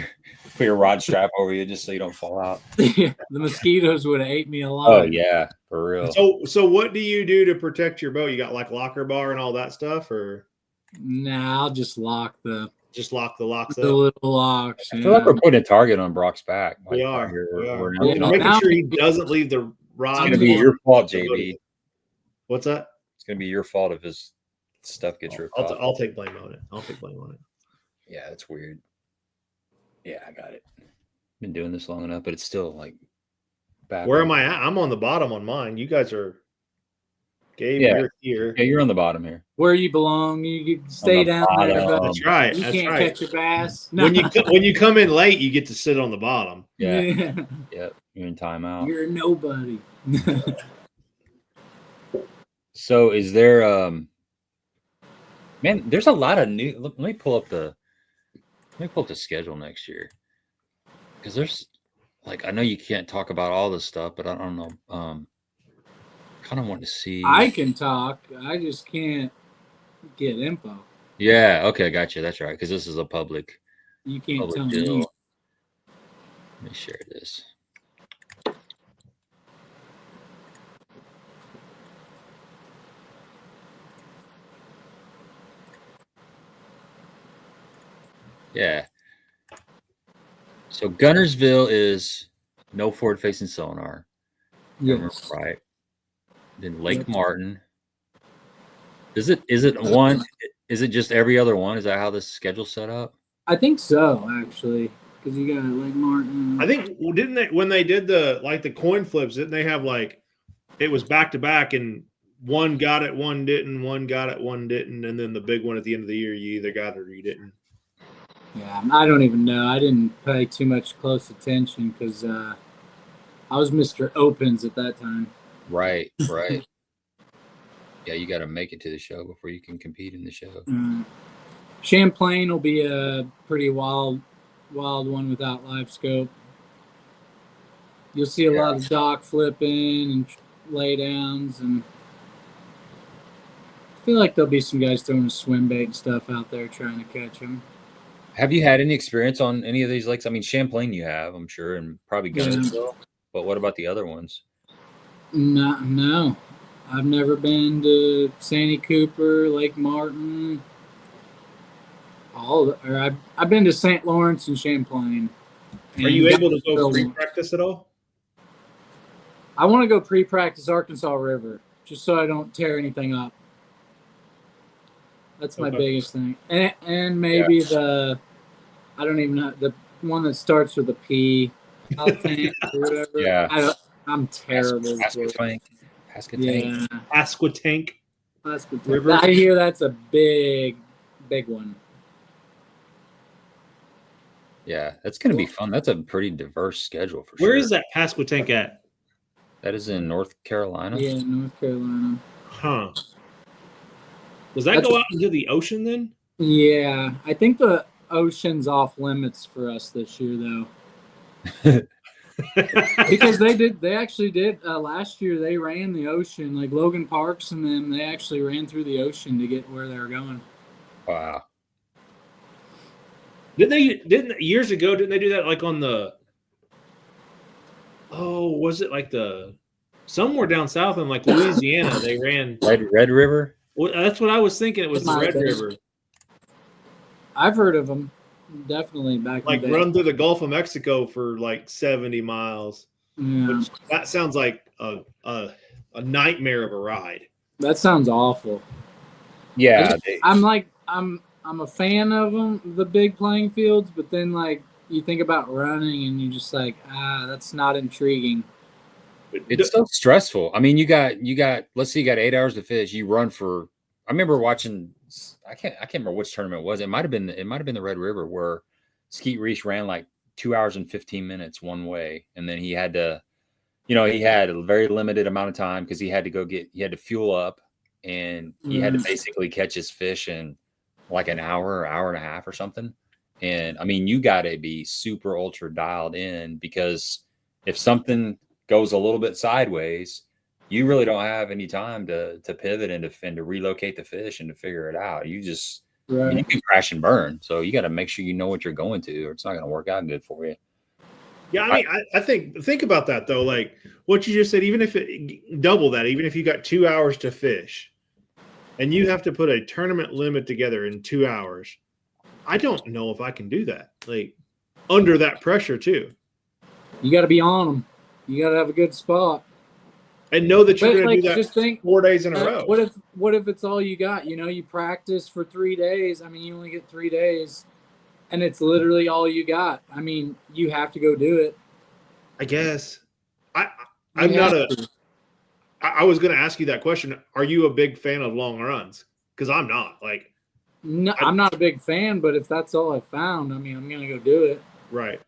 your rod strap over you just so you don't fall out. The mosquitoes would have ate me alive. Oh yeah, for real. So what do you do to protect your boat? You got like locker bar and all that stuff, or Nah, I'll just lock the lock the locks the up? little locks. I feel like we're putting a target on Brock's back. We Like, are. we're Yeah, not- Making now- sure he doesn't leave the rod. It's gonna be your fault, JB. What's that? It's gonna be your fault if his stuff gets ripped off. I'll take blame on it. Yeah, it's weird. Yeah, I got it. Been doing this long enough, but it's still like bad. Where am I at? I'm on the bottom on mine. You guys are. Gabe, Yeah. you're here. Yeah, you're on the bottom here. Where you belong, you can stay the down there. bottom. But That's right. you That's can't right. catch a bass. When you come in late, you get to sit on the bottom. Yeah, Yeah. yeah, you're in timeout. You're nobody. So is there man, there's a lot of new let me pull up the schedule next year. Because there's like I know you can't talk about all this stuff, but I don't know. Kind of want to see. I can talk. I just can't get info. Yeah, okay, gotcha. That's right. Because this is a public You can't tell deal. me. Let me share this. Yeah. So Gunnersville is no forward facing sonar. Yes. Right. Then Lake Martin. Is it one? Is it just every other one? Is that how this schedule's set up? I think so, actually. Because you got Lake Martin. I think didn't they when they did the coin flips? Didn't they have like it was back to back and one got it, one didn't, one got it, one didn't, and then the big one at the end of the year, you either got it or you didn't. Yeah, I don't even know. I didn't pay too much close attention because I was Mr. Opens at that time. Right, right. Yeah, you got to make it to the show before you can compete in the show. Champlain will be a pretty wild one without live scope. You'll see a lot of dock flipping and lay downs, and I feel like there'll be some guys throwing swim bait and stuff out there trying to catch them. Have you had any experience on any of these lakes? I mean, Champlain you have, I'm sure, and probably Gunnersville. But what about the other ones? No. I've never been to Sandy Cooper, Lake Martin. I've been to St. Lawrence and Champlain. Are you able to go pre-practice at all? I want to go pre-practice Arkansas River just so I don't tear anything up. That's my biggest thing. And maybe I don't even know, the one that starts with a P, Tank or whatever. Yeah. I'm terrible. Pasquotank. Yeah. Pasquotank River. I hear that's a big one. Yeah, that's going to be fun. That's a pretty diverse schedule for sure. Where is that Pasquotank at? That is in North Carolina. Yeah, North Carolina. Huh. Does that go out into the ocean then? Yeah, I think the ocean's off limits for us this year, though. Because they actually did last year. They ran the ocean, like Logan Parks and them. They actually ran through the ocean to get where they were going. Wow. Didn't years ago? Didn't they do that like on the? Oh, was it like somewhere down south in like Louisiana? They ran Red River. Well, that's what I was thinking. It was the Red River. I've heard of them. Definitely back like in the day. run through the Gulf of Mexico for like 70 miles. Yeah. Which, that sounds like a nightmare of a ride. That sounds awful. Yeah, I'm a fan of them, the big playing fields, but then like you think about running and you're just like, that's not intriguing. It's so stressful. I mean, you got let's say you got 8 hours to fish. You run for I remember watching I can't remember which tournament it was. It might have been the Red River where Skeet Reese ran like 2 hours and 15 minutes one way, and then he had to, he had a very limited amount of time because he had to fuel up, and he had to basically catch his fish in like an hour and a half or something. And I mean, you got to be super ultra dialed in because if something goes a little bit sideways, you really don't have any time to pivot and to relocate the fish and to figure it out. You just I mean, you can crash and burn. So you got to make sure you know what you're going to, or it's not going to work out good for you. Yeah, I mean, I think about that though. Like what you just said, even if it double that, even if you got 2 hours to fish, and you have to put a tournament limit together in 2 hours, I don't know if I can do that. Like under that pressure too. You got to be on them. You got to have a good spot. And know that you're going to do that just think, 4 days in a row. What if it's all you got? You know, you practice for 3 days. I mean, you only get 3 days, and it's literally all you got. I mean, you have to go do it. I guess. I'm not a. I was going to ask you that question. Are you a big fan of long runs? Because I'm not. Like, no, I'm not a big fan. But if that's all I found, I mean, I'm going to go do it. Right.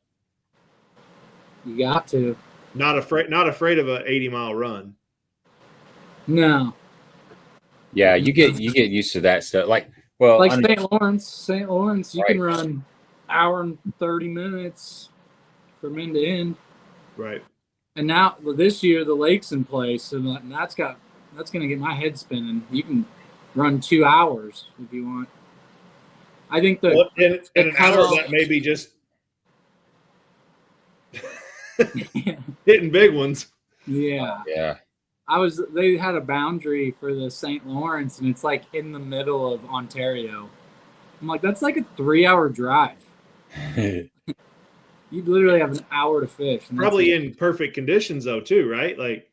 You got to. Not afraid of an 80-mile run. No. Yeah, you get used to that stuff. Like St. Lawrence, you can run hour and 30 minutes from end to end. Right. And now this year the lake's in place, and that's going to get my head spinning. You can run 2 hours if you want. I think an hour of that may be just hitting big ones. Yeah. Yeah. They had a boundary for the St. Lawrence, and it's like in the middle of Ontario. I'm like, that's like a 3-hour drive. You literally have an hour to fish. Probably in perfect conditions though, too, right? Like,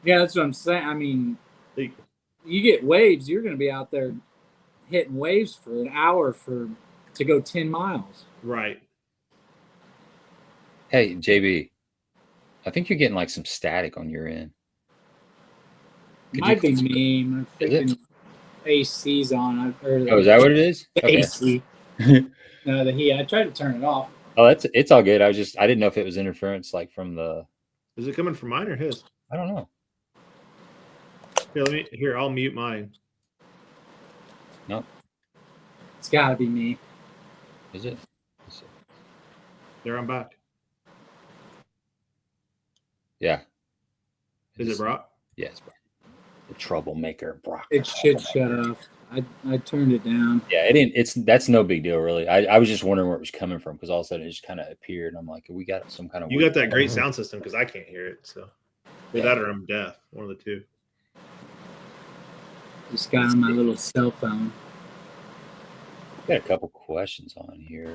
yeah, that's what I'm saying. I mean, you get waves, you're going to be out there hitting waves for an hour to go 10 miles. Right. Hey, JB, I think you're getting like some static on your end. Might be me. My freaking AC's on. Oh, is that what it is? Okay. AC. No, the heat. I tried to turn it off. Oh, it's all good. I didn't know if it was interference like from the. Is it coming from mine or his? I don't know. Here, I'll mute mine. No. It's got to be me. Is it? There, I'm back. Yeah. Is it Brock? Yes, Brock. The troublemaker, Brock. It should shut off. I turned it down. Yeah, it didn't. That's no big deal, really. I was just wondering where it was coming from because all of a sudden it just kind of appeared. And I'm like, we got some kind of. You got that great sound system because I can't hear it. So, yeah. That or I'm deaf. One of the two. Just got on my little cell phone. Got a couple questions on here.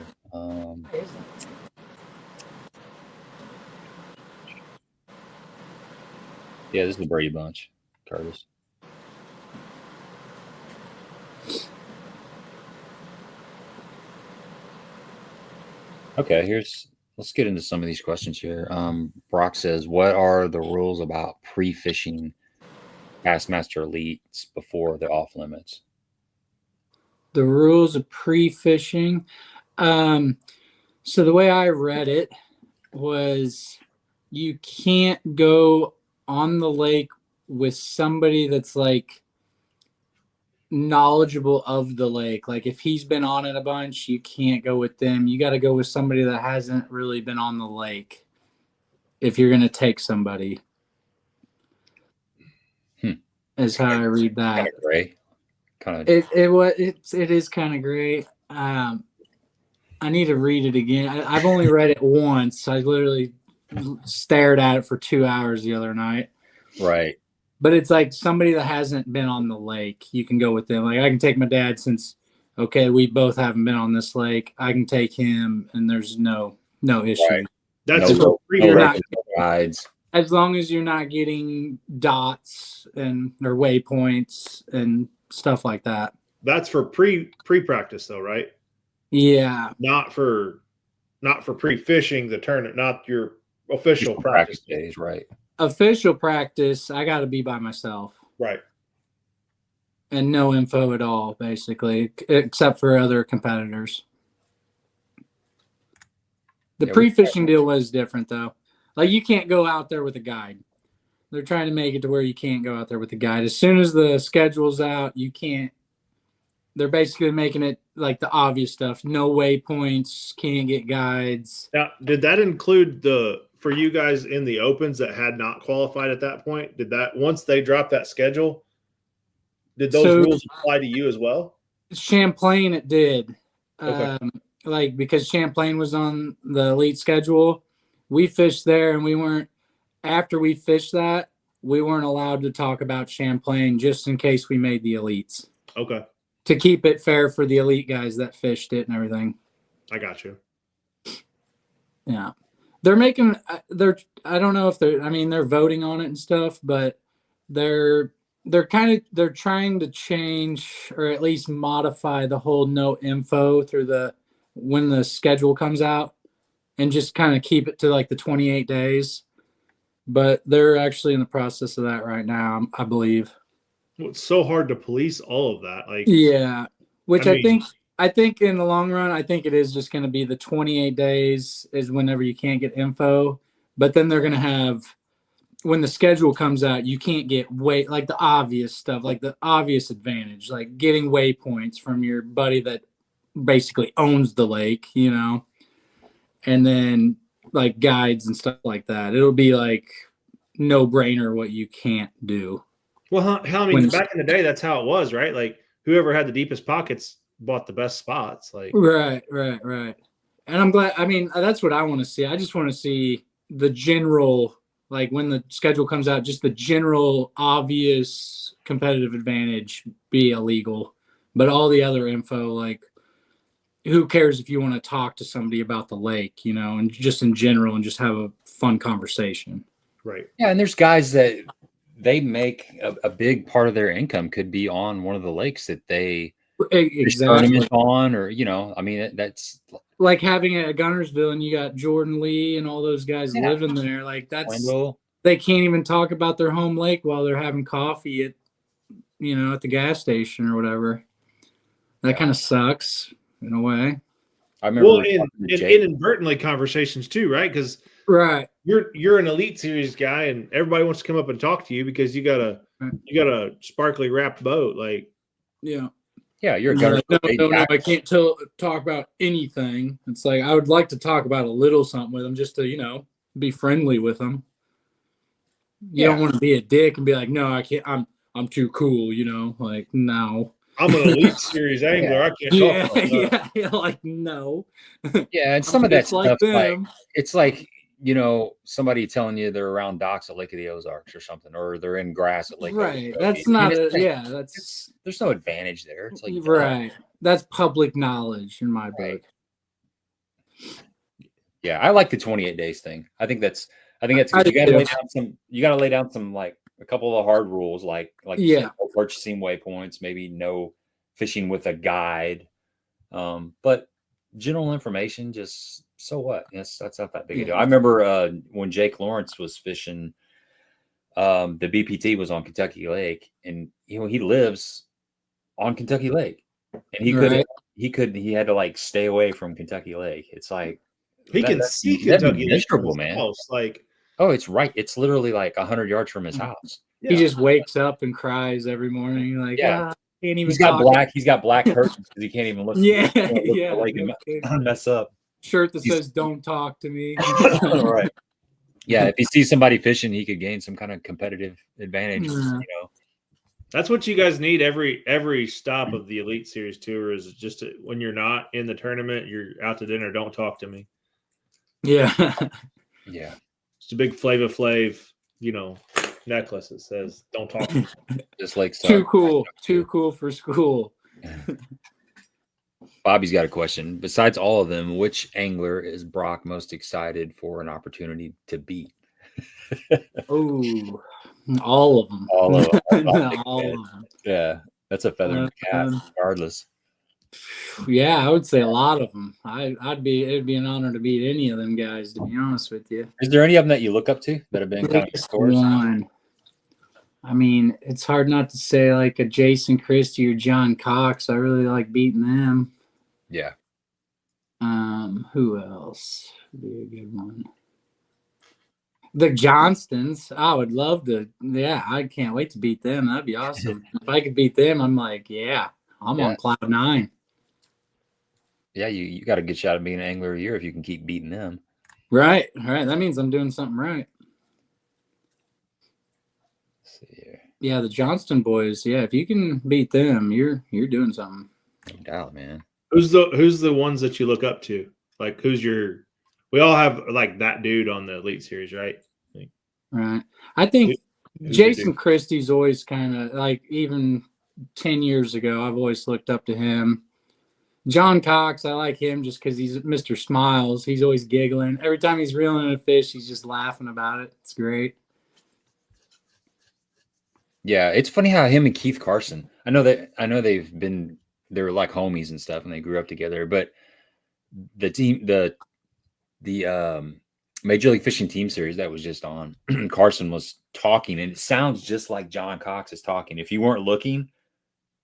Yeah, this is the Brady Bunch, Curtis. Okay, let's get into some of these questions here. Brock says, what are the rules about pre-fishing Bassmaster Elites before the off limits? The rules of pre-fishing. So the way I read it was you can't go on the lake with somebody that's like knowledgeable of the lake. Like if he's been on it a bunch, you can't go with them. You got to go with somebody that hasn't really been on the lake if you're going to take somebody. Is how I read that. Kind of gray. Kind of. It is kind of gray. I need to read it again. I've only read it once. I literally stared at it for 2 hours the other night. Right. But it's like somebody that hasn't been on the lake. You can go with them. Like I can take my dad since, okay, we both haven't been on this lake. I can take him, and there's no issue. Right. That's no guides. As long as you're not getting dots or waypoints and stuff like that. That's for pre-practice though, right? Yeah. Not for pre-fishing the tournament, not your official practice days, right? Official practice, I got to be by myself. Right. And no info at all, basically, except for other competitors. The pre-fishing deal was different, though. Like, you can't go out there with a guide. They're trying to make it to where you can't go out there with a guide. As soon as the schedule's out, you can't. They're basically making it like the obvious stuff. No waypoints, can't get guides. Now, did that include the for you guys in the opens that had not qualified at that point? Did that once they dropped that schedule, did those rules apply to you as well? Champlain, it did. Okay. Like because Champlain was on the elite schedule, we fished there, and we weren't. After we fished that, we weren't allowed to talk about Champlain just in case we made the elites. Okay. To keep it fair for the elite guys that fished it and everything. I got you. Yeah. They're making, I don't know if they're voting on it and stuff, but they're trying to change or at least modify the whole no info through when the schedule comes out and just kind of keep it to like the 28 days. But they're actually in the process of that right now, I believe. Well, it's so hard to police all of that. Like, yeah, which I think in the long run, I think it is just going to be the 28 days is whenever you can't get info. But then they're going to have, when the schedule comes out, you can't get like the obvious stuff, like the obvious advantage, like getting waypoints from your buddy that basically owns the lake, you know, and then like guides and stuff like that. It'll be like no brainer what you can't do. Well, I mean, back in the day, that's how it was, right? Like whoever had the deepest pockets bought the best spots. Like right. And I'm glad. I mean, that's what I want to see. I just want to see the general, like when the schedule comes out, just the general obvious competitive advantage be illegal, but all the other info, like who cares if you want to talk to somebody about the lake, you know, and just in general and just have a fun conversation. Right. Yeah, and there's guys that they make a big part of their income could be on one of the lakes that they tournament on, or you know, I mean that's like having it at Gunnersville and you got Jordan Lee and all those guys living there. Like that's they can't even talk about their home lake while they're having coffee at the gas station or whatever. That kind of sucks in a way. I remember inadvertently conversations too, right? Because you're an Elite Series guy, and everybody wants to come up and talk to you because you got a sparkly wrapped boat, like yeah, you're a gunner. No, I can't talk about anything. It's like I would like to talk about a little something with them, just to be friendly with them. You don't want to be a dick and be like, no, I can't. I'm too cool, like no. I'm an Elite Series angler. I can't talk about that. Like no. Yeah, and some of that stuff, like it's like somebody telling you they're around docks at Lake of the Ozarks or something, or they're in grass at Lake. Right. That's not there's no advantage there. It's like right. That's public knowledge in my book. Yeah, I like the 28 days thing. I think that's good. You gotta lay down some like a couple of hard rules, like purchasing waypoints, maybe no fishing with a guide. But general information, just so what? Yes, that's not that big a deal. I remember when Jake Lawrence was fishing, the BPT was on Kentucky Lake, and he lives on Kentucky Lake, and he had to like stay away from Kentucky Lake. It's like he can see Kentucky miserable, man. House, like it's right. It's literally like 100 yards from his house. Yeah. He just wakes up and cries every morning, like can't even. He's got black curtains because he can't even look. Mess up. Shirt that says "Don't talk to me." Right. Yeah, if he sees somebody fishing, he could gain some kind of competitive advantage. That's what you guys need every stop of the Elite Series tour is just when you're not in the tournament, you're out to dinner. Don't talk to me. Yeah. Yeah. It's a big Flava Flav, necklace that says "Don't talk to me." Just like too cool for school. Bobby's got a question. Besides all of them, which angler is Brock most excited for an opportunity to beat? Oh, all of them. All of them. All of them. Yeah, that's a feather in the cap, regardless. Yeah, I would say a lot of them. It'd be an honor to beat any of them guys, to be honest with you. Is there any of them that you look up to that have been kind of scores? One. I mean, it's hard not to say like a Jason Christie or John Cox. I really like beating them. Yeah. Who else would be a good one? The Johnstons. I would love to. Yeah, I can't wait to beat them. That'd be awesome. If I could beat them, I'm like, I'm on cloud 9. Yeah, you got a good shot of being an angler a year if you can keep beating them. Right. That means I'm doing something right. Let's see here. Yeah, the Johnston boys. Yeah, if you can beat them, you're doing something. No doubt, man. Who's the ones that you look up to? Like, who's your? We all have like that dude on the Elite Series, right? Like, Right. I think who's your Jason dude? Christie's always kind of like, even 10 years ago, I've always looked up to him. John Cox, I like him just because he's Mr. Smiles. He's always giggling. Every time he's reeling in a fish, he's just laughing about it. It's great. Yeah, it's funny how him and Keith Carson. I know they're like homies and stuff, and they grew up together. But the Major League Fishing Team Series that was just on, Carson was talking, and it sounds just like John Cox is talking. If you weren't looking,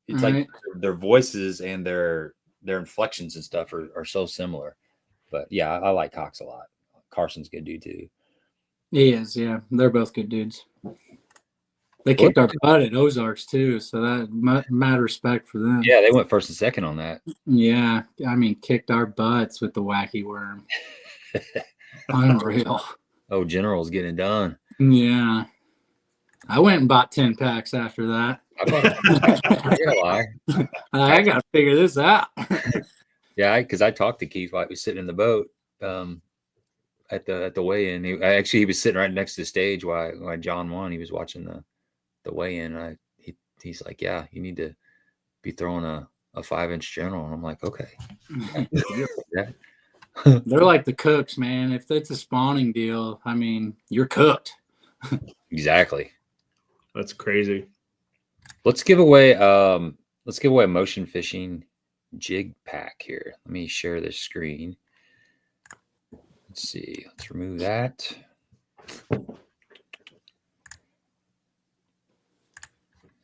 it's like their voices and their inflections and stuff are so similar. But yeah, I like Cox a lot. Carson's a good dude too. He is, yeah. They're both good dudes. They kicked our butt at Ozarks too, so that mad respect for them. Yeah, they went first and second on that. Yeah, I mean, kicked our butts with the wacky worm. Unreal. Oh, General's getting done. Yeah. I went and bought 10 packs after that. I got to figure this out. Yeah, because I talked to Keith while he was sitting in the boat at the weigh-in. He was sitting right next to the stage while John won. He was watching the weigh-in. He's like, yeah, you need to be throwing a 5-inch General. And I'm like, okay. Yeah. They're like the cooks, man. If it's a spawning deal, I mean, you're cooked. Exactly. That's crazy. Let's give away a motion fishing jig pack here. Let me share this screen. Let's see. Let's remove that.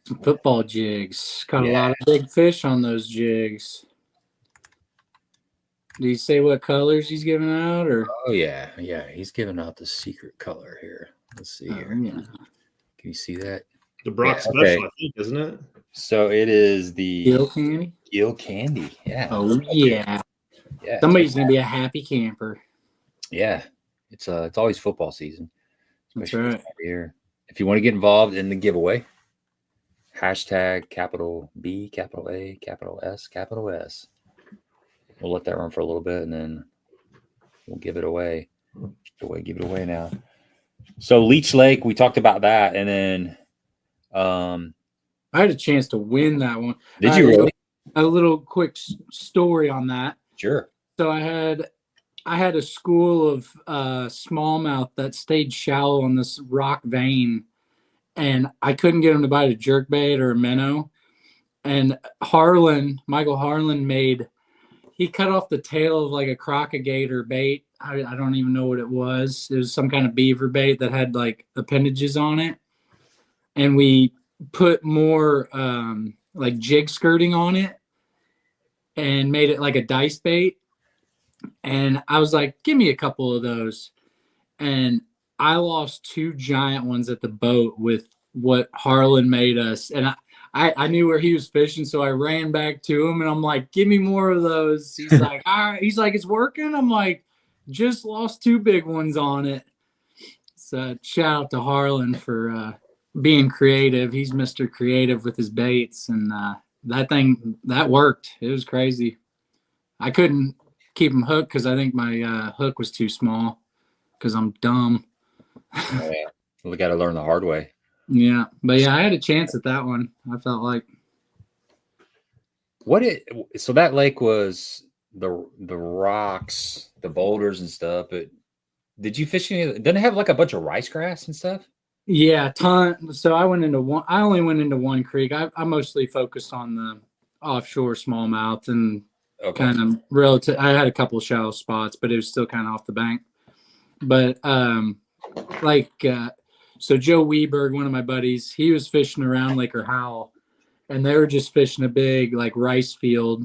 Some football jigs. Caught a lot of big fish on those jigs. Do you say what colors he's giving out, or? Oh yeah, he's giving out the secret color here. Let's see here. Yeah. Can you see that? The Brock special, okay. I think, isn't it? So it is the Gill candy. Gill candy. Yeah. Oh yeah. Yeah. Somebody's gonna be a happy camper. Yeah. It's always football season. That's right. Here. If you want to get involved in the giveaway, hashtag capital B, capital A, capital S, capital S. We'll let that run for a little bit and then we'll give it away. Give it away now. So Leech Lake, we talked about that, and then I had a chance to win that one. Did you really? A little quick story on that. Sure. So I had a school of smallmouth that stayed shallow on this rock vein, and I couldn't get them to bite a jerkbait or a minnow. And Michael Harlan he cut off the tail of like a Crock Gator bait. I don't even know what it was. It was some kind of beaver bait that had like appendages on it. And we put more like jig skirting on it and made it like a dice bait. And I was like, give me a couple of those. And I lost 2 giant ones at the boat with what Harlan made us. And I knew where he was fishing, so I ran back to him and I'm like, give me more of those. He's like, all right. He's like, it's working. I'm like, just lost 2 big ones on it. So shout out to Harlan for being creative. He's Mr. Creative with his baits, and that worked. It was crazy. I couldn't keep him hooked because I think my hook was too small because I'm dumb. Oh, yeah. We got to learn the hard way. Yeah, but yeah, I had a chance at that one. I felt like. So that lake was the rocks, the boulders and stuff. But did you fish any? Didn't it have like a bunch of rice grass and stuff? Yeah, ton. So I only went into one creek. I mostly focused on the offshore smallmouth and kind of relative. I had a couple of shallow spots, but it was still kind of off the bank. But so Joe Weberg, one of my buddies, he was fishing around Lake Howell, and they were just fishing a big like rice field,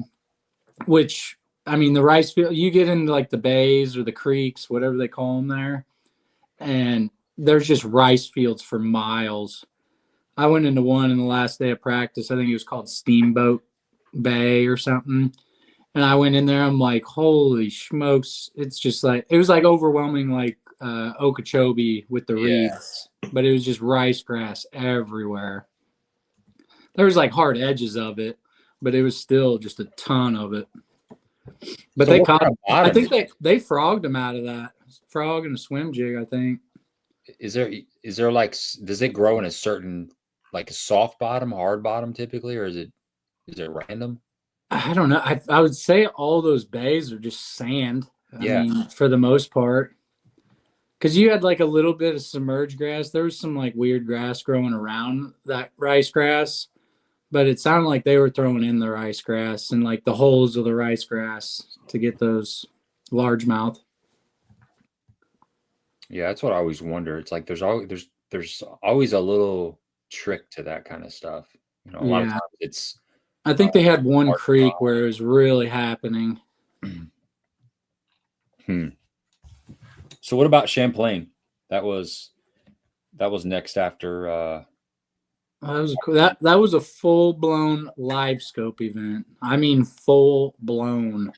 which, I mean, the rice field, you get into like the bays or the creeks, whatever they call them there, and there's just rice fields for miles. I went into one in the last day of practice. I think it was called Steamboat Bay or something. And I went in there, I'm like, holy smokes. It's just like, it was like overwhelming, like Okeechobee with the reeds, but it was just rice grass everywhere. There was like hard edges of it, but it was still just a ton of it. But So they what caught, kind of bottom I think they frogged them out of that. Frog and a swim jig, I think. is there like, does it grow in a certain, like a soft bottom, hard bottom typically, or is it random? I don't know. I would say all those bays are just sand. I Yeah. mean, for the most part. Because you had like a little bit of submerged grass. There was some like weird grass growing around that rice grass, but it sounded like they were throwing in the rice grass and like the holes of the rice grass to get those largemouth. Yeah, that's what I always wonder. It's like there's always a little trick to that kind of stuff. You know, a lot of Yeah. times it's I think they had one hard creek where it was really happening. So what about Champlain? That was next after That was a full blown live scope event. I mean, full blown.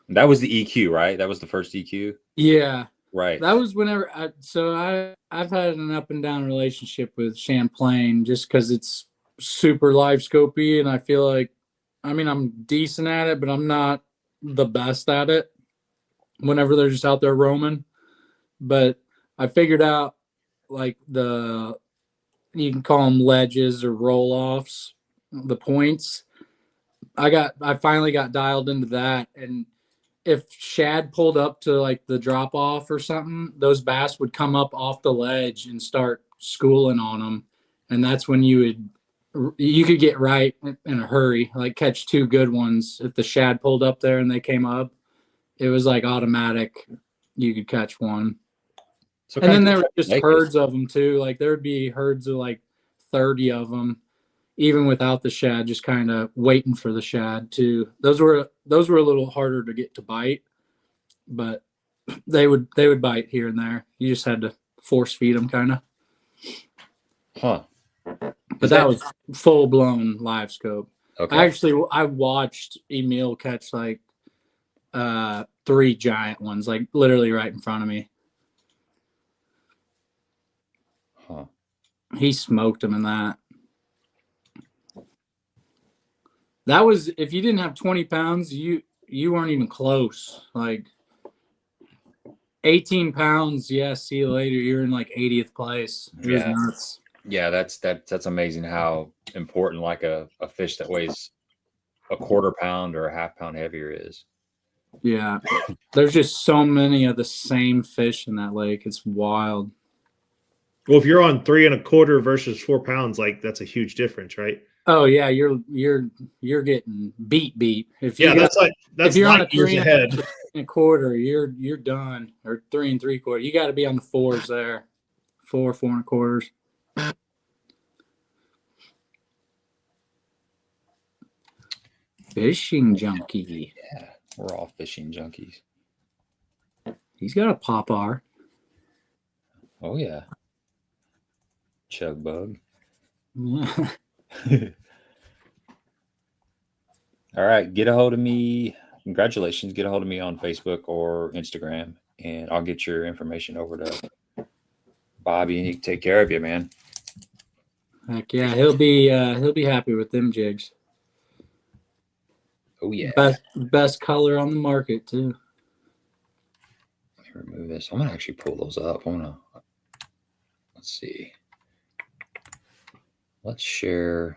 that was the EQ, right? That was the first EQ. Yeah, Right. that was whenever. I've had an up and down relationship with Champlain just because it's super live scopey, and I feel like, I mean, I'm decent at it, but I'm not the best at it. Whenever they're just out there roaming, but I figured out like you can call them ledges or roll offs, the points. I finally got dialed into that, and if shad pulled up to like the drop off or something, those bass would come up off the ledge and start schooling on them, and that's when you could get right in a hurry, like catch two good ones. If the shad pulled up there and they came up, it was like automatic. You could catch one. So And then there were just like herds of them too. Like there would be herds of like 30 of them, even without the shad, just kind of waiting for the shad too. Those were a little harder to get to bite, but they would bite here and there. You just had to force feed them kind of. Huh. But that was full blown live scope. Okay. I watched Emil catch like 3 giant ones, like literally right in front of me. Huh. He smoked them in that. That was, if you didn't have 20 pounds, you weren't even close. Like 18 pounds, yeah, see you later. You're in like 80th place. It was nuts. Yeah, that's amazing how important like a fish that weighs a quarter pound or a half pound heavier is. Yeah. There's just so many of the same fish in that lake. It's wild. Well, if you're on 3 1/4 versus 4 pounds, like that's a huge difference, right? Oh yeah, you're getting beat. If you that's if you're on a 3 ahead. 1/4, you're done. Or 3 3/4. You got to be on the 4s there. 4 1/4. Fishing junkie. Yeah, we're all fishing junkies. He's got a pop-R. Oh yeah. Chug bug. Yeah. All right, get a hold of me. Congratulations. Get a hold of me on Facebook or Instagram, and I'll get your information over to Bobby, and he can take care of you, man. Heck yeah, he'll be happy with them jigs. Oh yeah. Best color on the market too. Let me remove this. I'm gonna actually pull those up. Let's see. Let's share.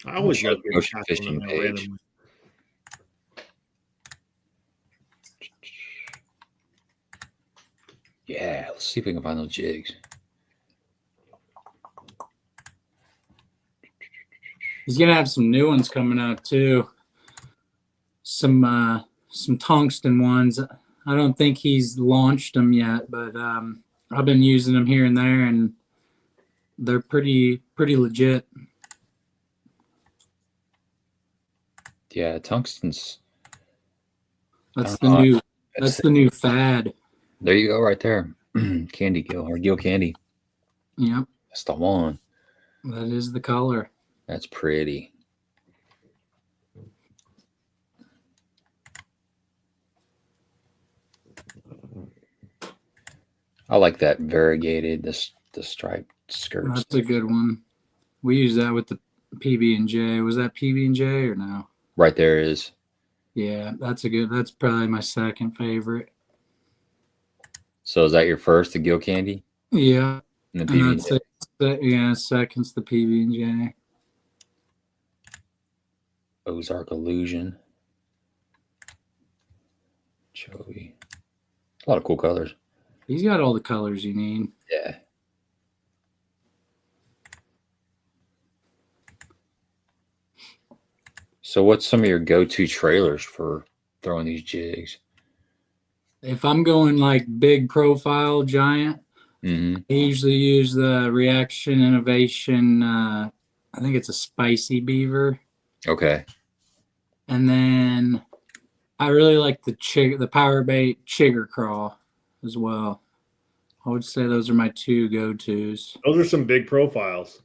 I always love ocean fishing page. randomly. Yeah, let's see if we can find those jigs. He's gonna have some new ones coming out too. Some tungsten ones. I don't think he's launched them yet, but I've been using them here and there, and they're pretty legit. Yeah, tungsten's. That's the new fad. There you go, right there. Candy gill or gill candy. Yep, That's the one. that is the color. That's pretty. I like that variegated, the striped skirts. That's a good one. We use that with the PB&J. Was that PB&J or no? Right there is. Yeah, that's probably my second favorite. So is that your first, the Gill Candy? Yeah. And the And PB&J? yeah, second's the PB&J. Ozark Illusion. Joey. A lot of cool colors. He's got all the colors you need. Yeah. So what's some of your go-to trailers for throwing these jigs? If I'm going like big profile giant, Mm-hmm. I usually use the Reaction Innovation. I think it's a Spicy Beaver. Okay. And then I really like the Power Bait Chigger Crawl as well. I would say those are my two go-tos. Those are some big profiles.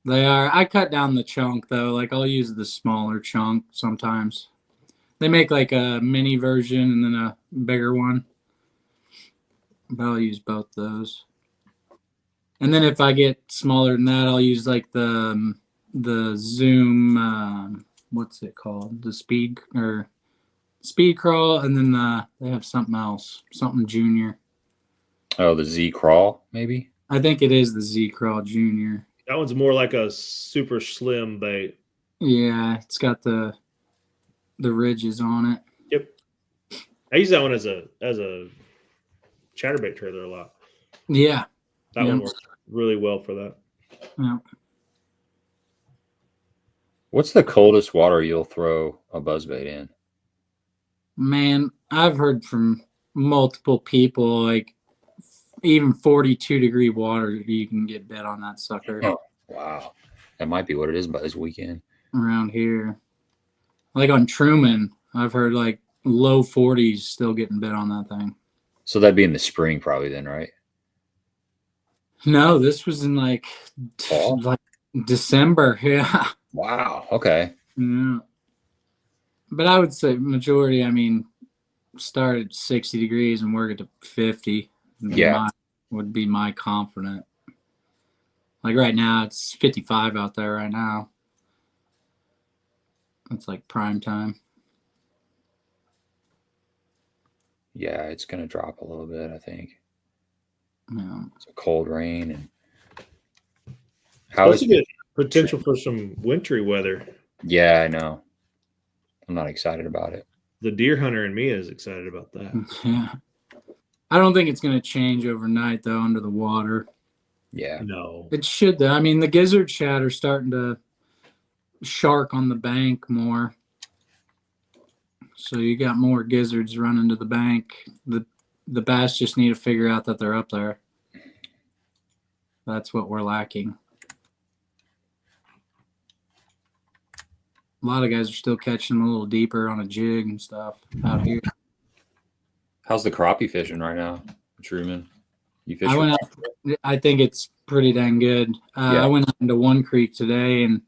They are. I cut down the chunk though. Like I'll use the smaller chunk sometimes. They make like a mini version and then a bigger one. But I'll use both those. And then if I get smaller than that, I'll use like the Zoom. What's it called? The Speed Crawl, and then they have something else, something junior. Oh, the Z Crawl, maybe? I think it is the Z Crawl Junior. That one's more like a super slim bait. Yeah, it's got the ridges on it. Yep. I use that one as a chatterbait trailer a lot. Yeah. That one works really well for that. Yeah. What's the coldest water you'll throw a buzzbait in? Man, I've heard from multiple people like even 42-degree water you can get bit on that sucker. Oh, wow. That might be what it is by this weekend. Around here. Like on Truman, I've heard like low 40s still getting bit on that thing. So that'd be in the spring probably then, right? No, this was in like December. Yeah. Wow. Okay. Yeah. But I would say majority, I mean, start at 60 degrees and work it to 50. Yeah. Would be my confident. Like right now, it's 55 out there right now. It's like prime time. Yeah, it's going to drop a little bit, I think. Yeah. It's a cold rain. And how is it? Potential for some wintry weather. Yeah, I know. I'm not excited about it. The deer hunter in me is excited about that. Yeah. I don't think it's going to change overnight, though, under the water. Yeah. No. It should, though. I mean, the gizzard shad are starting to shark on the bank more. So you got more gizzards running to the bank. The bass just need to figure out that they're up there. That's what we're lacking. A lot of guys are still catching them a little deeper on a jig and stuff out here. How's the crappie fishing right now, Truman? You fishing? I think it's pretty dang good. Yeah. I went out into one creek today, and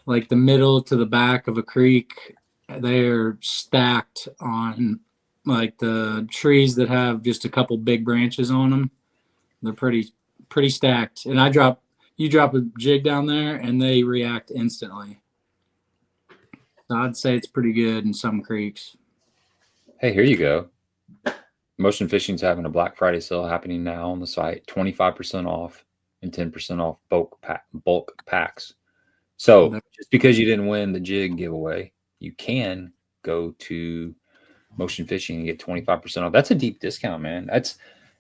like the middle to the back of a creek, they're stacked on like the trees that have just a couple big branches on them. They're pretty stacked. And you drop a jig down there, and they react instantly. So I'd say it's pretty good in some creeks. Hey, here you go. Motion Fishing's having a Black Friday sale happening now on the site. 25% off and 10% off bulk packs. So just because you didn't win the jig giveaway, you can go to Motion Fishing and get 25% off. That's a deep discount, man.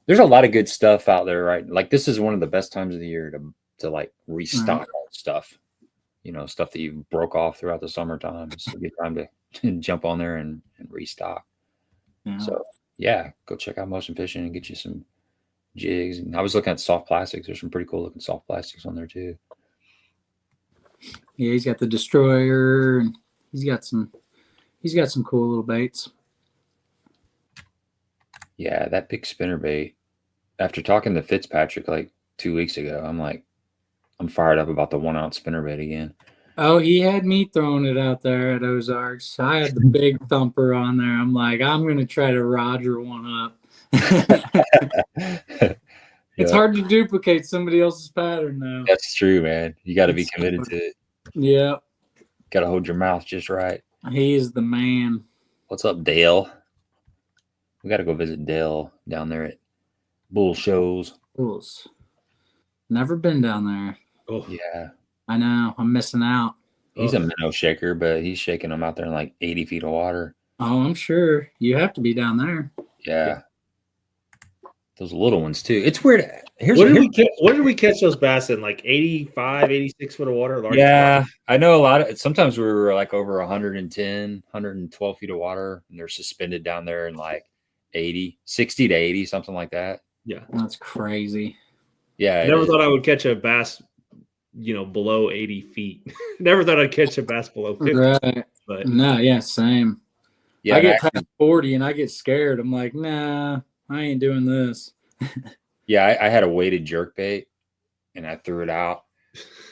There's a lot of good stuff out there, right? Like this is one of the best times of the year to like restock all stuff. You know, stuff that you broke off throughout the summertime. It's a good time to jump on there and restock. Yeah. So yeah, go check out Motion Fishing and get you some jigs. And I was looking at soft plastics. There's some pretty cool looking soft plastics on there too. Yeah, he's got the Destroyer, and he's got some cool little baits. Yeah, that big spinner bait. After talking to Fitzpatrick like 2 weeks ago, I'm fired up about the 1 ounce spinner bait again. Oh, he had me throwing it out there at Ozarks. I had the big thumper on there. I'm like, I'm going to try to Roger one up. It's hard to duplicate somebody else's pattern now. That's true, man. You got to be committed to it. Yeah. Got to hold your mouth just right. He is the man. What's up, Dale? We got to go visit Dale down there at Bull Shows. Bulls. Never been down there. Oh, Yeah. I know. I'm missing out. He's a minnow shaker, but he's shaking them out there in like 80 feet of water. Oh, I'm sure. You have to be down there. Yeah. Those little ones, too. It's weird. What did we catch those bass in? Like 85, 86 foot of water? Yeah. I know a lot of sometimes we were like over 110, 112 feet of water, and they're suspended down there in like 60 to 80, something like that. Yeah. That's crazy. Yeah. I never thought I would catch a bass, below 80 feet. Never thought I'd catch a bass below 50. Right. But No, yeah, same. Yeah, I get past 40 and I get scared. I'm like, nah, I ain't doing this. yeah, I had a weighted jerk bait and I threw it out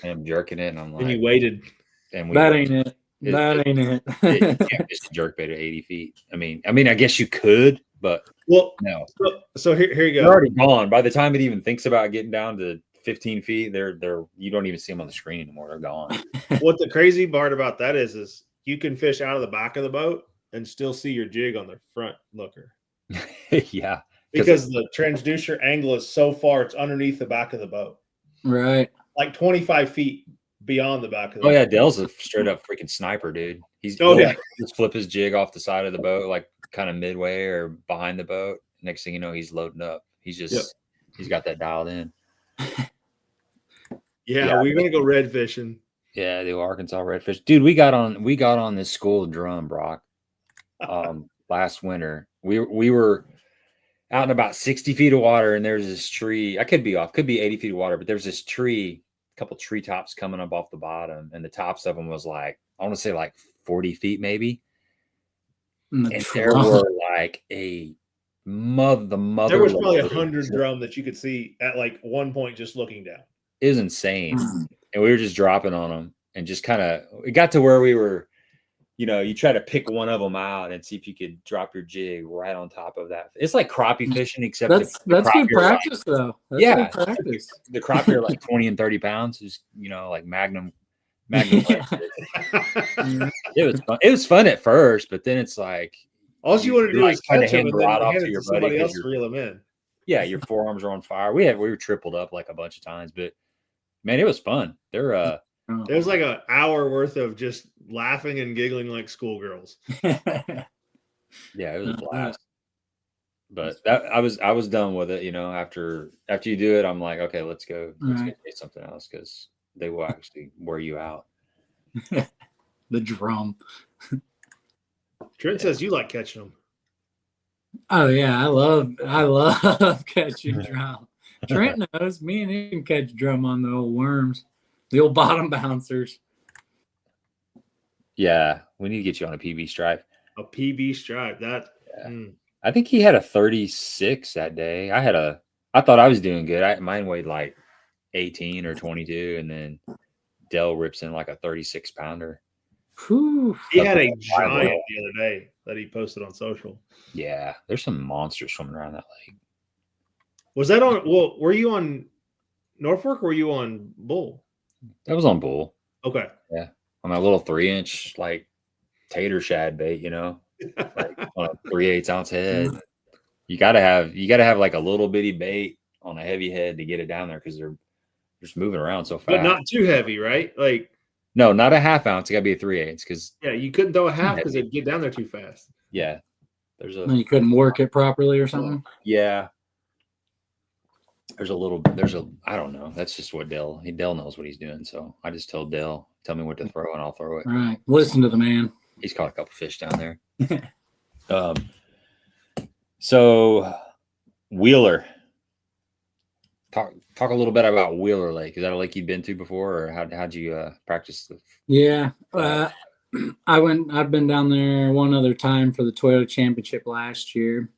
and I'm jerking it and I'm like, and you waited. And that ain't it. That ain't it. You can't just jerk bait at 80 feet. I mean, I guess you could, but well, no. So here you go. They're already gone. By the time it even thinks about getting down to 15 feet, they're you don't even see them on the screen anymore. They're gone. What the crazy part about that is you can fish out of the back of the boat and still see your jig on the front looker. Yeah. Because the transducer angle is so far, it's underneath the back of the boat. Right. Like 25 feet beyond the back of the boat. Oh, yeah. Dale's a straight up freaking sniper, dude. He'll just flip his jig off the side of the boat, like kind of midway or behind the boat. Next thing you know, he's loading up. He's got that dialed in. Yeah, we're gonna go red fishing. Yeah, the Arkansas redfish. Dude, we got on this school drum, Brock. Last winter. We were out in about 60 feet of water, and there's this tree. I could be off, could be 80 feet of water, but there's this tree, a couple treetops coming up off the bottom, and the tops of them was like, I want to say like 40 feet maybe. And there were like the mother. There was probably 100 drum that you could see at like one point just looking down. It was insane. And we were just dropping on them and just kind of, it got to where we were, you try to pick one of them out and see if you could drop your jig right on top of that. It's like crappie fishing, except that's good practice, though. That's good practice. The crappie are like 20 and 30 pounds, is like Magnum. It was fun. It was fun at first, but then it's like all you want to do is kind of catch them hand and the then rod off hand to it your to somebody buddy. else to reel them in. Yeah, your forearms are on fire. We were tripled up like a bunch of times, but man, it was fun. There was like an hour worth of just laughing and giggling like schoolgirls. Yeah, it was a blast. But I was done with it. After you do it, I'm like, okay, let's go do something else, because they will actually wear you out. The drum. Trent says you like catching them. Oh yeah, I love catching drum. Trent knows me and him can catch drum on the old worms, the old bottom bouncers. Yeah, we need to get you on a PB stripe. A PB stripe. I think he had a 36 that day. I thought I was doing good. Mine weighed like 18 or 22, and then Dell rips in like a 36 pounder. Whew. He had a giant the other day that he posted on social. Yeah, there's some monsters swimming around that lake. Was that on? Well, were you on Norfolk or were you on Bull? That was on Bull. Okay. Yeah, on that little 3-inch like tater shad bait, like on a 3/8 ounce head. You gotta have like a little bitty bait on a heavy head to get it down there, because they're just moving around so fast. But not too heavy, right? Like, no, not a 1/2 ounce. It gotta be a 3/8, because you couldn't throw a half because it'd get down there too fast. Yeah, you couldn't work it properly or something. Yeah, I don't know. That's just what Dell knows what he's doing. So I just told Dell, tell me what to throw and I'll throw it. Right. Listen to the man. He's caught a couple fish down there. So Wheeler, talk a little bit about Wheeler Lake. Is that a lake you've been to before, or how'd you practice? Yeah. I've been down there one other time for the Toyota Championship last year.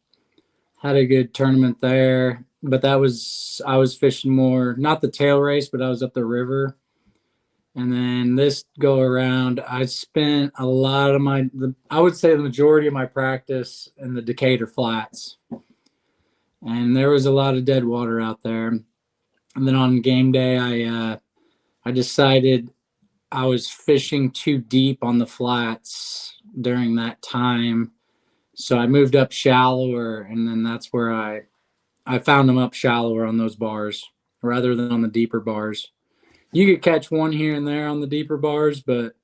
Had a good tournament there, but I was fishing more, not the tail race, but I was up the river. And then this go around, I spent a lot of I would say the majority of my practice in the Decatur flats. and there was a lot of dead water out there. And then on game day, I decided I was fishing too deep on the flats during that time. So I moved up shallower, and then that's where I found them up shallower on those bars rather than on the deeper bars. You could catch one here and there on the deeper bars, but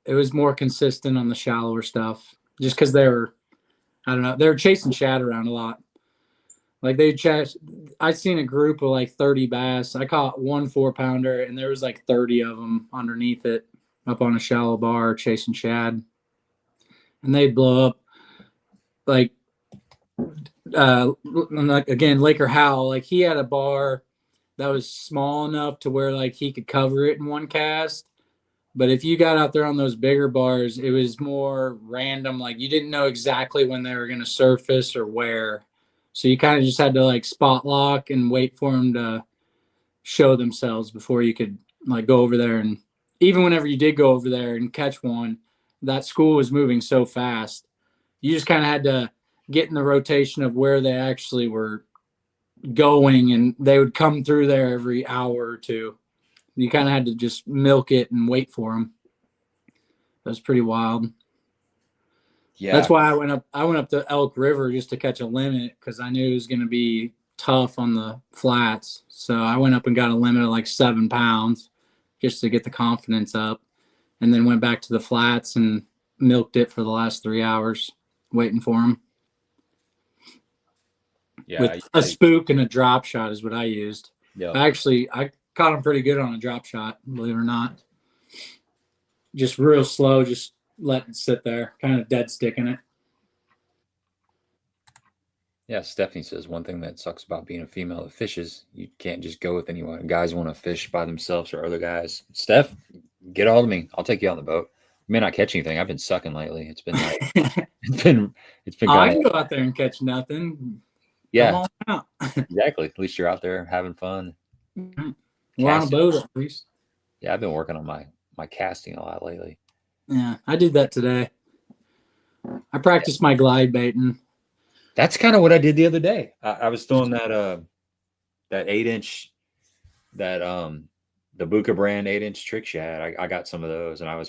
it was more consistent on the shallower stuff just because they were chasing shad around a lot. Like I seen a group of like 30 bass. I caught one 4-pounder, and there was like 30 of them underneath it up on a shallow bar chasing shad. And they'd blow up like again, Laker Howell, like he had a bar that was small enough to where like he could cover it in one cast. But if you got out there on those bigger bars, it was more random. Like you didn't know exactly when they were going to surface or where. So you kind of just had to like spot lock and wait for them to show themselves before you could like go over there. And even whenever you did go over there and catch one, that school was moving so fast. You just kind of had to get in the rotation of where they actually were going, and they would come through there every hour or two. You kind of had to just milk it and wait for them. That was pretty wild. Yeah, that's why I went up to Elk River just to catch a limit, because I knew it was going to be tough on the flats. So I went up and got a limit of like 7 pounds just to get the confidence up, and then went back to the flats and milked it for the last 3 hours waiting for them. Yeah, with a spook and a drop shot is what I used. Yeah, I caught him pretty good on a drop shot, believe it or not. Just real slow, just letting it sit there, kind of dead sticking it. Yeah, Stephanie says one thing that sucks about being a female that fishes, you can't just go with anyone. Guys want to fish by themselves or other guys. Steph, get a hold of me. I'll take you on the boat. You may not catch anything. I've been sucking lately. It's been like, it's been. I can go out there and catch nothing. Yeah, exactly. At least you're out there having fun. Mm-hmm. We're on a boat at least. Yeah, I've been working on my casting a lot lately. Yeah, I did that today. I practiced my glide baiting. That's kind of what I did the other day. I was throwing that 8-inch, the Buka brand 8-inch trick shad. I got some of those, and I've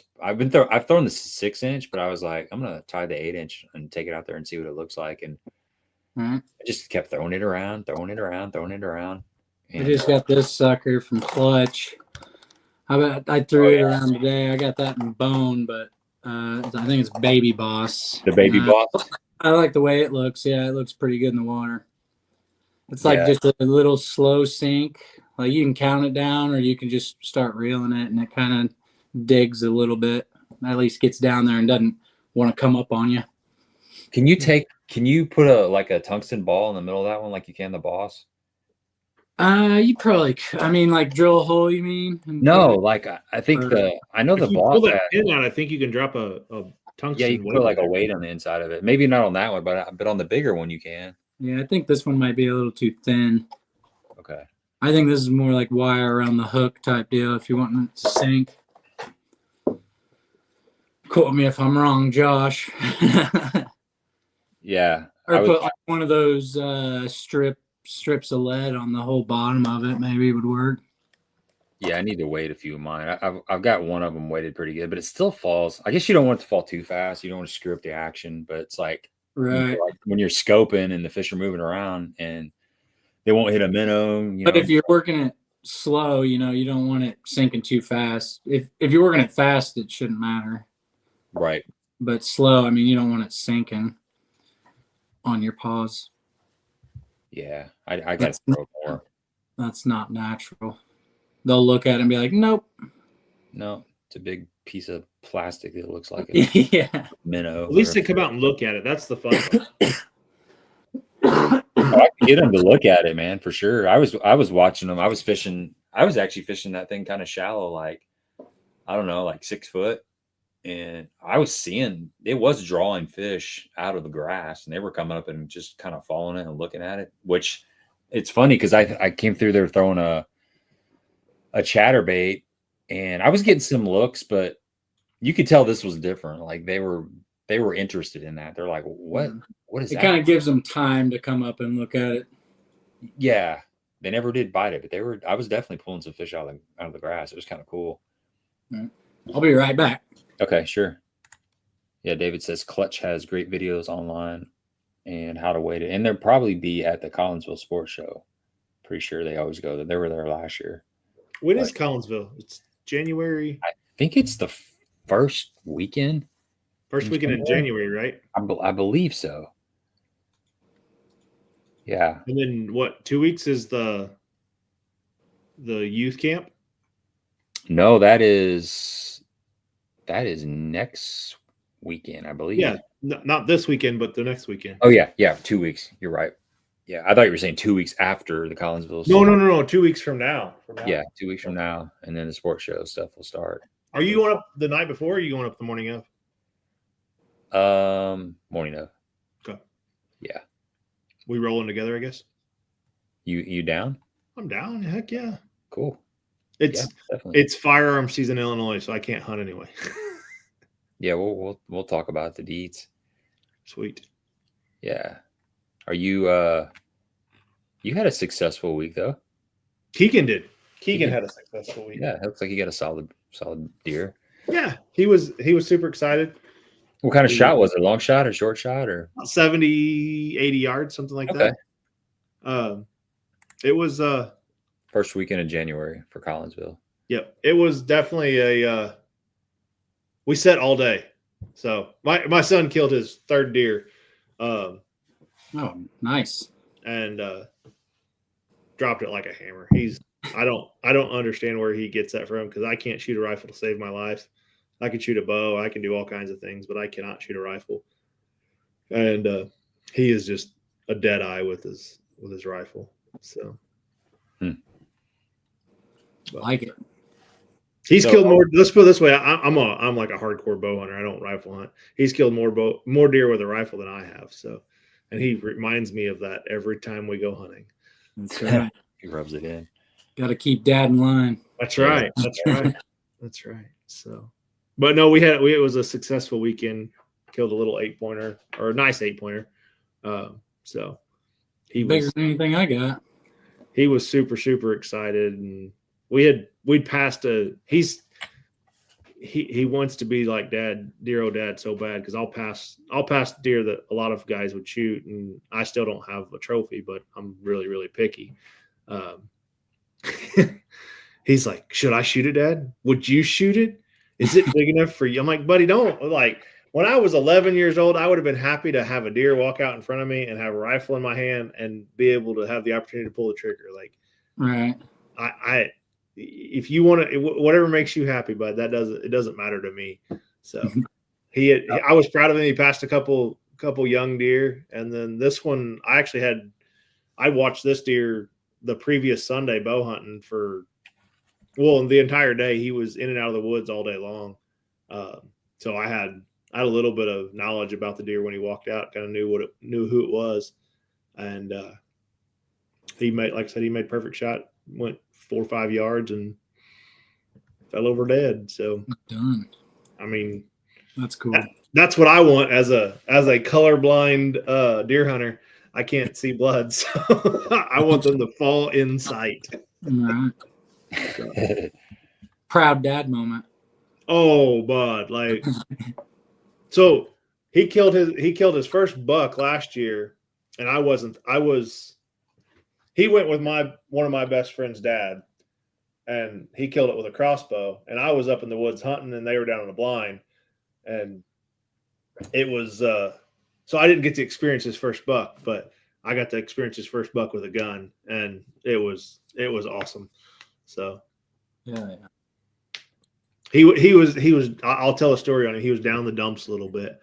thrown the 6-inch, but I was like, I'm gonna tie the 8-inch and take it out there and see what it looks like. And I just kept throwing it around. I just got this sucker from Clutch. I threw it around today. I got that in bone, but I think it's Baby Boss. The Baby Boss. I like the way it looks. Yeah, it looks pretty good in the water. It's like just a little slow sink. Like you can count it down, or you can just start reeling it, and it kind of digs a little bit. At least gets down there and doesn't want to come up on you. Can you put a tungsten ball in the middle of that one like you can the Boss? You probably. I mean, like drill a hole. You mean? No, like I think I know the Boss. Pull that pin out. I think you can drop a tungsten. Yeah, you can put like a weight on the inside of it. Maybe not on that one, but on the bigger one you can. Yeah, I think this one might be a little too thin. Okay. I think this is more like wire around the hook type deal if you want it to sink. Quote me if I'm wrong, Josh. Yeah. Or put like one of those strips of lead on the whole bottom of it. Maybe it would work. Yeah, I need to weight a few of mine. I've got one of them weighted pretty good, but it still falls. I guess you don't want it to fall too fast. You don't want to screw up the action, but it's like, right, when you're scoping and the fish are moving around and they won't hit a minnow. But if you're working it slow, you don't want it sinking too fast. If you're working it fast, it shouldn't matter. Right. But slow, I mean, you don't want it sinking on your paws. Yeah, I got to throw more. That's not natural. They'll look at it and be like, nope. No, it's a big piece of plastic that looks like a minnow. At least they come out and look at it. That's the fun part. I can get them to look at it, man, for sure. I was watching them. I was actually fishing that thing kind of shallow, like, I don't know, like 6 foot. And I was seeing it was drawing fish out of the grass, and they were coming up and just kind of following it and looking at it, which it's funny because I came through there throwing a chatterbait, and I was getting some looks, but you could tell this was different. Like they were they were interested in that. They're like, what? Yeah. What is It that? kind of gives them time to come up and look at it. Yeah, they never did bite it, but they were. I was definitely pulling some fish out of the grass. It was kind of cool. I'll be right back. Okay, sure. Yeah, David says Clutch has great videos online and how to weight it, and they'll probably be at the Collinsville Sports Show. Pretty sure they always go there. They were there last year. When is Collinsville? It's January. I think it's the first weekend. First weekend in January, right? I believe so. Yeah. And then what? 2 weeks is the youth camp? No, that is next weekend, I believe. Yeah, not this weekend, but the next weekend. Oh yeah, 2 weeks. You're right. Yeah, I thought you were saying 2 weeks after the Collinsville. No. 2 weeks from now. Yeah, 2 weeks from now, and then the sports show stuff will start. Are you going up the night before, or are you going up the morning of? Morning of. Okay. Yeah. We rolling together, I guess. You down? I'm down. Heck yeah. Cool. It's firearm season in Illinois, so I can't hunt anyway. Yeah, we'll talk about the deeds. Sweet. Yeah. Are you you had a successful week though? Keegan did. Keegan had a successful week. Yeah, it looks like he got a solid deer. Yeah, he was super excited. What kind of shot was it? Long shot or short shot or 70, 80 yards, something like that. It was first weekend of January for Collinsville. Yep. It was definitely we set all day. So my son killed his third deer. Oh, nice. And dropped it like a hammer. I don't understand where he gets that from, because I can't shoot a rifle to save my life. I can shoot a bow, I can do all kinds of things, but I cannot shoot a rifle. And he is just a dead eye with his rifle. So I like it. He's killed more. Let's put it this way: I'm like a hardcore bow hunter. I don't rifle hunt. He's killed more deer with a rifle than I have. So, and he reminds me of that every time we go hunting. That's right. He rubs it in. Got to keep Dad in line. That's right. That's right. That's right. So, but no, it was a successful weekend. Killed a little 8-pointer, or a nice 8-pointer. So he bigger than anything I got. He was super, super excited, and we'd passed he wants to be like dear old dad so bad, because I'll pass deer that a lot of guys would shoot, and I still don't have a trophy, but I'm really, really picky. He's like, should I shoot it, Dad? Would you shoot it? Is it big enough for you? I'm like, buddy, don't. Like, when I was 11 years old, I would have been happy to have a deer walk out in front of me and have a rifle in my hand and be able to have the opportunity to pull the trigger. Like, right. If you want to, whatever makes you happy, bud, it doesn't matter to me. So I was proud of him. He passed a couple young deer. And then this one, I watched this deer the previous Sunday bow hunting the entire day. He was in and out of the woods all day long. So I had a little bit of knowledge about the deer when he walked out, kind of knew who it was. And he made perfect shot, went 4 or 5 yards and fell over dead. So done. I mean, that's cool. That's what I want as a colorblind deer hunter. I can't see blood, so I want them to fall in sight. Right. Proud dad moment. Oh, bud, like, so he killed his first buck last year, and he went with one of my best friend's dad, and he killed it with a crossbow, and I was up in the woods hunting, and they were down on the blind, and it was so I didn't get to experience his first buck, but I got to experience his first buck with a gun, and it was awesome. So yeah. He was. I'll tell a story on him. He was down the dumps a little bit.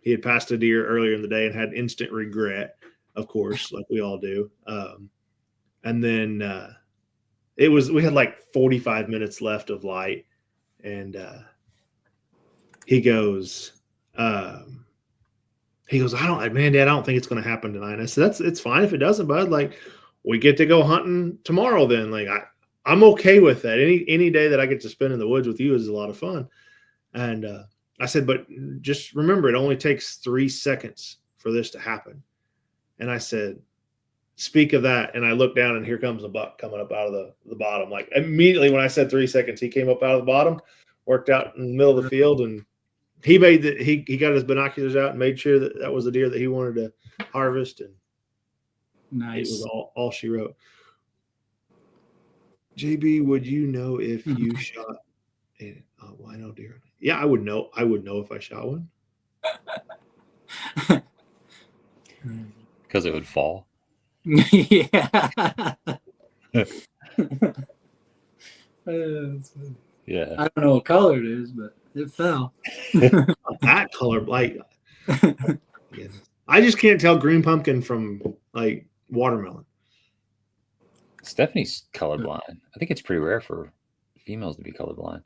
He had passed a deer earlier in the day and had instant regret, of course, like we all do. And then we had like 45 minutes left of light, and he goes, Dad, I don't think it's going to happen tonight. And I said, it's fine if it doesn't, bud. Like, we get to go hunting tomorrow then. Like, I'm okay with that. Any day that I get to spend in the woods with you is a lot of fun. And I said, but just remember, it only takes 3 seconds for this to happen. And I said, speak of that. And I looked down, and here comes a buck coming up out of the bottom. Like immediately when I said 3 seconds, he came up out of the bottom, worked out in the middle of the field, and he made that. He got his binoculars out and made sure that that was the deer that he wanted to harvest. And Nice. it was all she wrote. JB, would you know if you shot? Well, I know deer. Yeah, I would know. I would know if I shot one. Because it would fall. Yeah. Yeah. I don't know what color it is, but it fell. That color, like, yeah. I just can't tell green pumpkin from like watermelon. Stephanie's colorblind. I think it's pretty rare for females to be colorblind.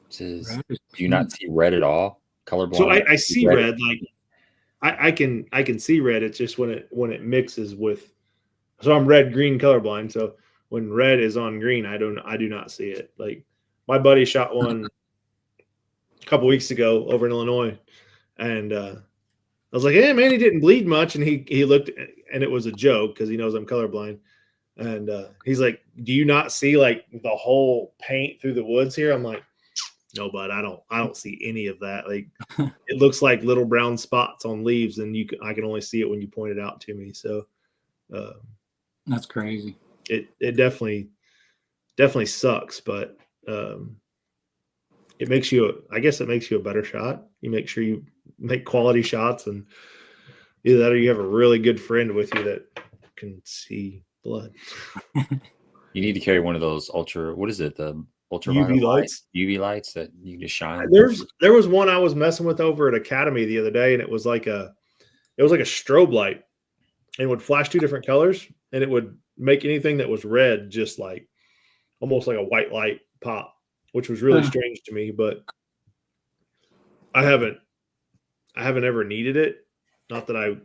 It says, do you not see red at all? Colorblind. So I see red. Like I can see red. It's just when it mixes with. So I'm red green colorblind. So when red is on green, I do not see it. Like my buddy shot one a couple weeks ago over in Illinois, and I was like, "Hey man, he didn't bleed much," and he looked, and it was a joke because he knows I'm colorblind. And he's like, "Do you not see like the whole paint through the woods here?" I'm like, "No, bud, I don't see any of that. Like, it looks like little brown spots on leaves, and I can only see it when you point it out to me." So, that's crazy. It definitely sucks, but it makes you. I guess it makes you a better shot. You make sure you make quality shots, and either that or you have a really good friend with you that can see blood. You need to carry one of those ultra. What is it? The UV lights. UV lights that you can just shine. There was one I was messing with over at Academy the other day, and it was like a strobe light, and it would flash 2 different colors, and it would make anything that was red just like almost like a white light pop, which was really strange to me. But I haven't ever needed it. Not that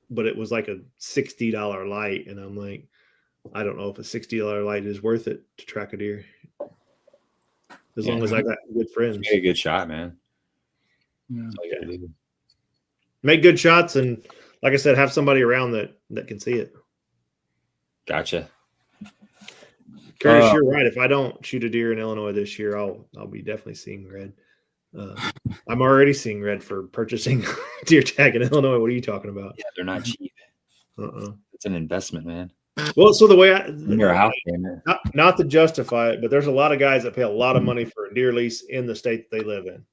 but it was like a $60 light, and I'm like, I don't know if a $60 light is worth it to track a deer. As long as I got good friends. Make a good shot, man. Yeah. That's all you gotta do. Make good shots, and like I said, have somebody around that can see it. Gotcha. Curtis, you're right. If I don't shoot a deer in Illinois this year, I'll be definitely seeing red. I'm already seeing red for purchasing deer tag in Illinois. What are you talking about? Yeah, they're not cheap. It's an investment, man. Well, so the way not to justify it, but there's a lot of guys that pay a lot of money for a deer lease in the state that they live in.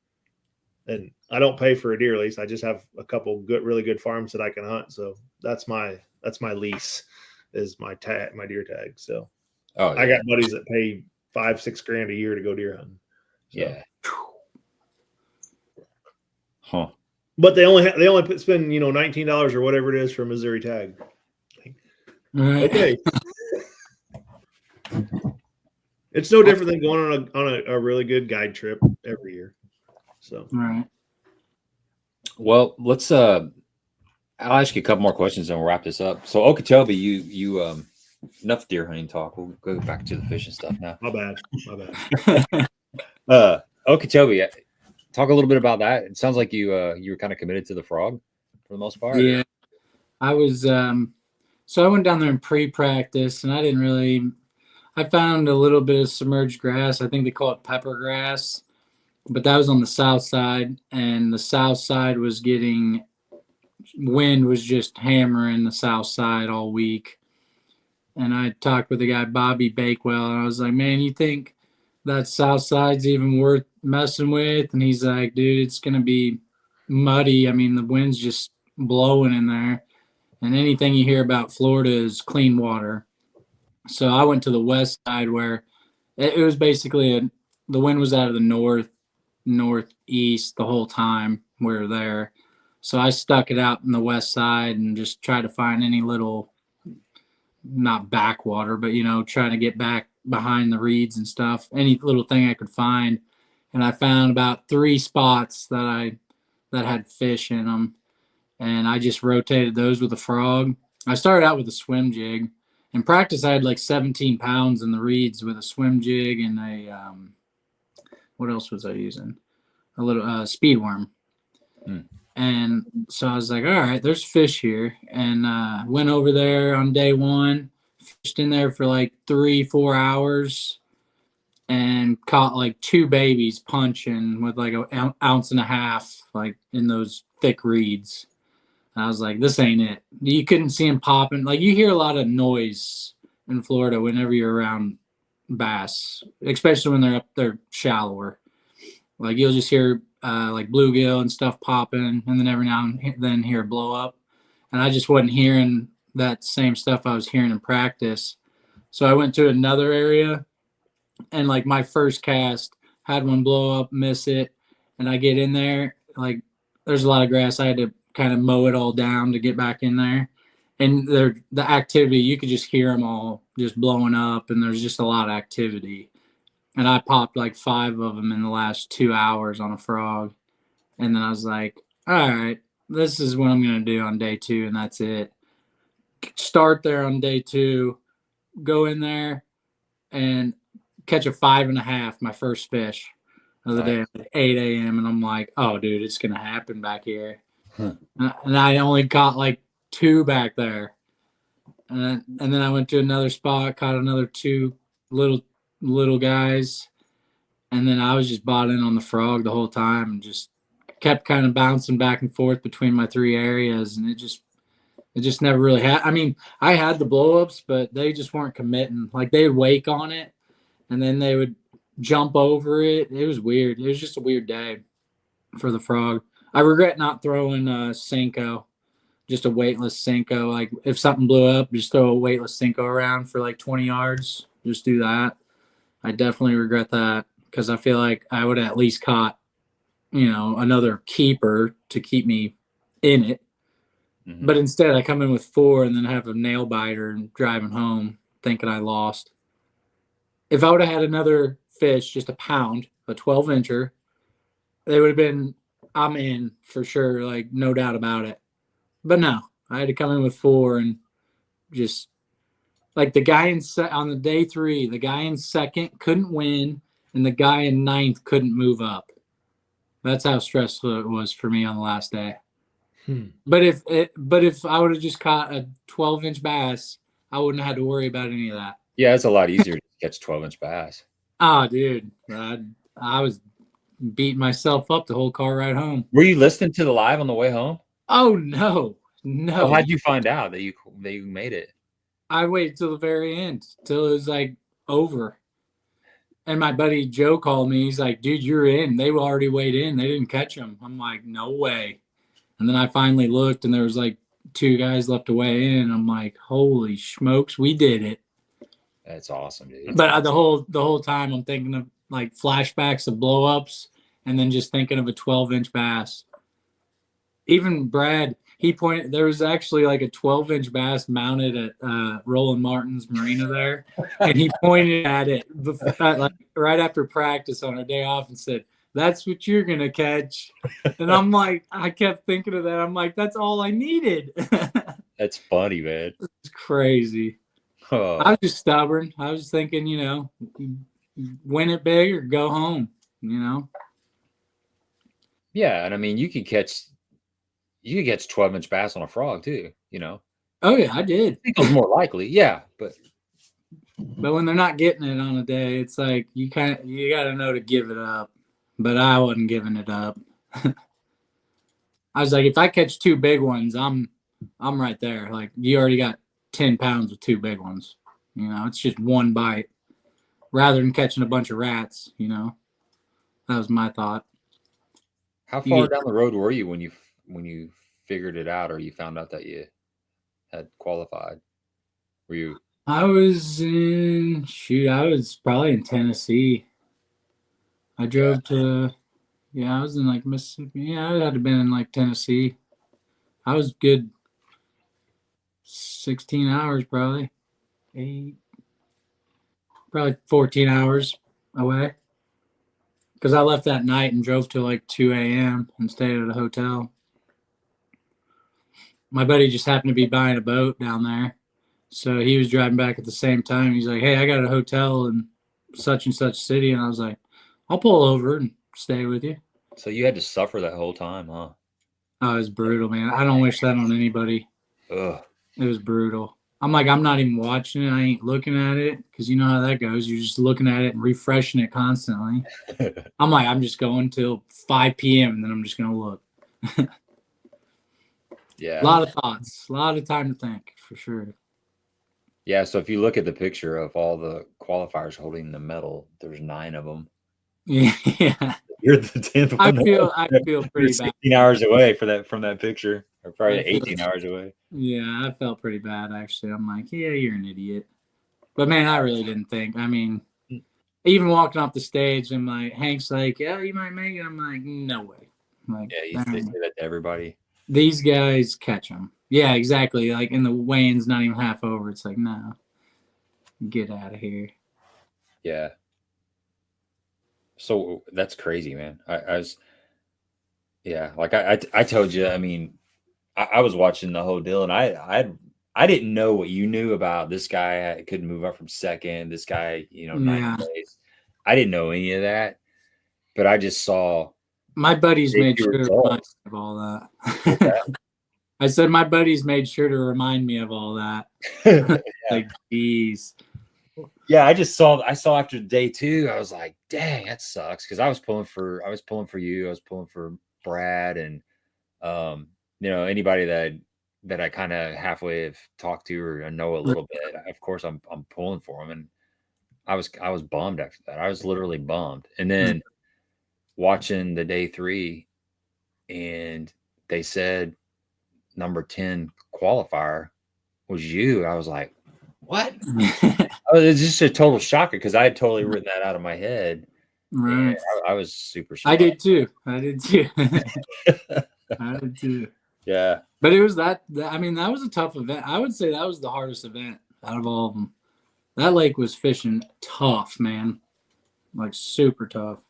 And I don't pay for a deer lease. I just have a couple really good farms that I can hunt. So that's my lease is my deer tag. So I got buddies that pay $5-6 grand a year to go deer hunting. So. Yeah. Huh. But they only spend $19 or whatever it is for a Missouri tag. Right. Okay. It's no different than going on a really good guide trip every year. So right. Well, let's I'll ask you a couple more questions and we'll wrap this up. So Okeechobee, you enough deer hunting talk. We'll go back to the fishing stuff now. My bad. Okeechobee, talk a little bit about that. It sounds like you were kind of committed to the frog for the most part. Yeah. I was so I went down there in pre-practice, and I found a little bit of submerged grass. I think they call it pepper grass, but that was on the south side, and the south side was wind was just hammering the south side all week. And I talked with the guy, Bobby Bakewell, and I was like, man, you think that south side's even worth messing with? And he's like, dude, it's going to be muddy. I mean, the wind's just blowing in there. And anything you hear about Florida is clean water. So I went to the west side where it was basically the wind was out of the northeast the whole time we were there. So I stuck it out in the west side and just tried to find any little, not backwater, but, trying to get back behind the reeds and stuff, any little thing I could find. And I found about 3 spots that had fish in them. And I just rotated those with a frog. I started out with a swim jig. In practice, I had like 17 pounds in the reeds with a swim jig and what else was I using? a little speed worm. And so I was like, all right, there's fish here. And went over there on day one, fished in there for like 3-4 hours and caught like 2 babies punching with like an ounce and a half, like in those thick reeds. And I was like, this ain't it. You couldn't see them popping. Like, you hear a lot of noise in Florida whenever you're around bass, especially when they're up there shallower. Like, you'll just hear like bluegill and stuff popping, and then every now and then hear a blow up. And I just wasn't hearing that same stuff I was hearing in practice. So I went to another area, and like my first cast had one blow up, miss it, and I get in there, like there's a lot of grass. I had to kind of mow it all down to get back in there. And the activity, you could just hear them all just blowing up, and there's just a lot of activity. And I popped like 5 of them in the last 2 hours on a frog. And then I was like, all right, this is what I'm going to do on day 2. And that's it. Start there on day 2, go in there and catch a 5.5, my first fish of the day at 8 a.m. And I'm like, oh, dude, it's going to happen back here. And I only caught like 2 back there. And then I went to another spot, caught another 2 little guys, and then I was just bought in on the frog the whole time and just kept kind of bouncing back and forth between my 3 areas, and it just never really had. I mean, I had the blow-ups, but they just weren't committing. Like, they would wake on it and then they would jump over it. It was weird. It was just a weird day for the frog. I regret not throwing Senko, just a weightless Senko. Like, if something blew up, just throw a weightless Senko around for like 20 yards. Just do that. I definitely regret that, because I feel like I would have at least caught, another keeper to keep me in it. Mm-hmm. But instead, I come in with 4 and then have a nail biter and driving home thinking I lost. If I would have had another fish, just a pound, a 12-incher, they would have been, I'm in for sure, like no doubt about it. But no, I had to come in with 4 and just. Like, the guy on the day 3, the guy in second couldn't win, and the guy in 9th couldn't move up. That's how stressful it was for me on the last day. But if I would have just caught a 12-inch bass, I wouldn't have had to worry about any of that. Yeah, it's a lot easier to catch 12-inch bass. Oh, dude, I was beating myself up the whole car ride home. Were you listening to the live on the way home? Oh no. So how'd you find out that you made it? I waited till the very end, till it was like over. And my buddy Joe called me. He's like, dude, you're in. They were already weighed in. They didn't catch them. I'm like, no way. And then I finally looked, and there was like 2 guys left to weigh in. I'm like, holy smokes, we did it. That's awesome, dude. But the whole time I'm thinking of like flashbacks of blow-ups, and then just thinking of a 12-inch bass. Even Brad, he pointed, there was actually like a 12-inch bass mounted at Roland Martin's marina there. And he pointed at it like right after practice on our day off and said, that's what you're going to catch. And I'm like, I kept thinking of that. I'm like, that's all I needed. That's funny, man. It's crazy. Oh. I was just stubborn. I was thinking, win it big or go home, Yeah. And I mean, you could catch 12-inch bass on a frog too, Oh yeah, I did. I think it was more likely. Yeah. But when they're not getting it on a day, it's like you got to know to give it up. But I wasn't giving it up. I was like, if I catch 2 big ones, I'm right there. Like, you already got 10 pounds with 2 big ones. It's just one bite rather than catching a bunch of rats. That was my thought. How far down the road were you when you figured it out, or you found out that you had qualified? Were you? I was probably in Tennessee. I drove to, I was in like Mississippi. Yeah, I had to have been in like Tennessee. I was good 16 hours, probably 14 hours away. Because I left that night and drove till like 2 a.m. and stayed at a hotel. My buddy just happened to be buying a boat down there. So he was driving back at the same time. He's like, hey, I got a hotel in such and such city. And I was like, I'll pull over and stay with you. So you had to suffer that whole time, huh? Oh, it was brutal, man. I don't wish that on anybody. Ugh. It was brutal. I'm like, I'm not even watching it. I ain't looking at it because you know how that goes. You're just looking at it and refreshing it constantly. I'm like, I'm just going till 5 p.m. and then I'm just gonna look. Yeah. A lot of thoughts, a lot of time to think, for sure. Yeah. So if you look at the picture of all the qualifiers holding the medal, there's 9 of them. Yeah. You're the 10th one. I feel pretty You're bad. 16 hours away from that picture, or probably I feel- 18 hours away. Yeah, I felt pretty bad actually. I'm like, yeah, you're an idiot. But man, I really didn't think. I mean, even walking off the stage, I'm like, Hank's like, yeah, you might make it. I'm like, no way. I'm like, Yeah, they say that to everybody. these guys catch them. Yeah, exactly. Like in the weigh-ins, not even half over. It's like, no, get out of here. Yeah. So that's crazy, man. I was, yeah, like I told you. I mean, I was watching the whole deal, and I didn't know what you knew about this guy couldn't move up from second. This guy, ninth place. I didn't know any of that, but I just saw my buddies made sure to remind me results. of all that. I said my buddies made sure to remind me of all that. Like, geez. Yeah, I saw after day 2, I was like, dang, that sucks. Cause I was pulling for you. I was pulling for Brad and, anybody that I kind of halfway have talked to or know a little bit. Of course I'm pulling for them. And I was bummed after that. I was literally bummed. And then watching the day 3 and they said number 10 qualifier was you. I was like, what? It's just a total shocker because I had totally written that out of my head. Right. I was super surprised. I did too. I did too. Yeah. But it was that was a tough event. I would say that was the hardest event out of all of them. That lake was fishing tough, man. Like super tough.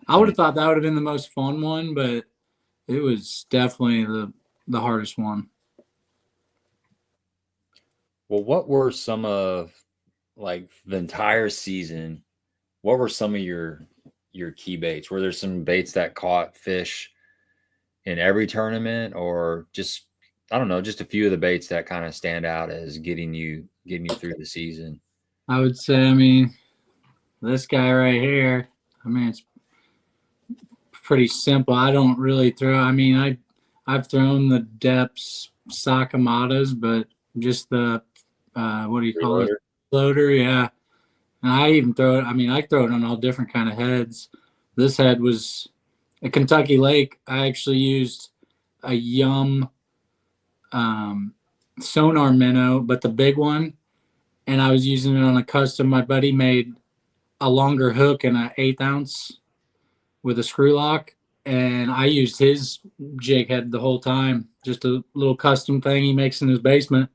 I would have thought that would have been the most fun one, but it was definitely the hardest one. Well, what were some of like the entire season? What were some of your key baits? Were there some baits that caught fish in every tournament, or just, I don't know, just a few of the baits that kind of stand out as getting you through the season? I would say, this guy right here, it's pretty simple. I don't really throw. I've thrown the depths Sakamatas, but just the what do you call it? Floater, yeah. And I even throw it. I throw it on all different kind of heads. This head was a Kentucky Lake. I actually used a Yum sonar minnow, but the big one, and I was using it on a custom. My buddy made a longer hook and an 1/8 ounce with a screw lock, and I used his jig head the whole time. Just a little custom thing he makes in his basement.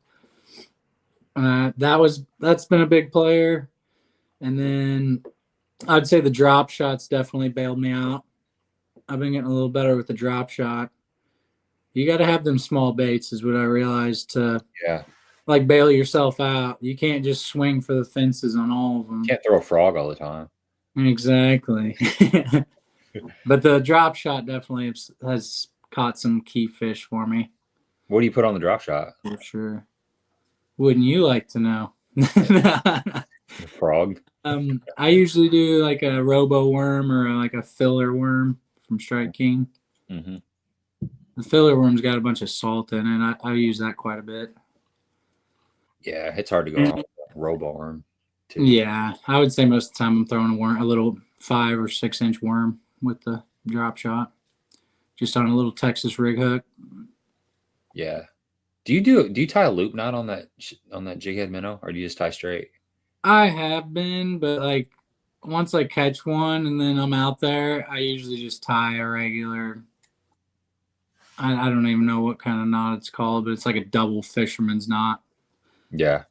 That's been a big player. And then I'd say the drop shots definitely bailed me out. I've been getting a little better with the drop shot. You got to have them small baits is what I realized to like bail yourself out. You can't just swing for the fences on all of them. You can't throw a frog all the time. Exactly. But the drop shot definitely has caught some key fish for me. What do you put on the drop shot? For sure. Wouldn't you like to know? Frog. I usually do like a robo worm or like a filler worm from Strike King. Mm-hmm. The filler worm's got a bunch of salt in it. I use that quite a bit. Yeah, it's hard to go wrong with a robo worm too. Yeah, I would say most of the time I'm throwing a little 5 or 6 inch worm with the drop shot, just on a little Texas rig hook. Yeah. Do you tie a loop knot on that jig head minnow, or do you just tie straight? I have been, but like once I catch one and then I'm out there, I usually just tie a regular. I don't even know what kind of knot it's called, but it's like a double fisherman's knot. Yeah.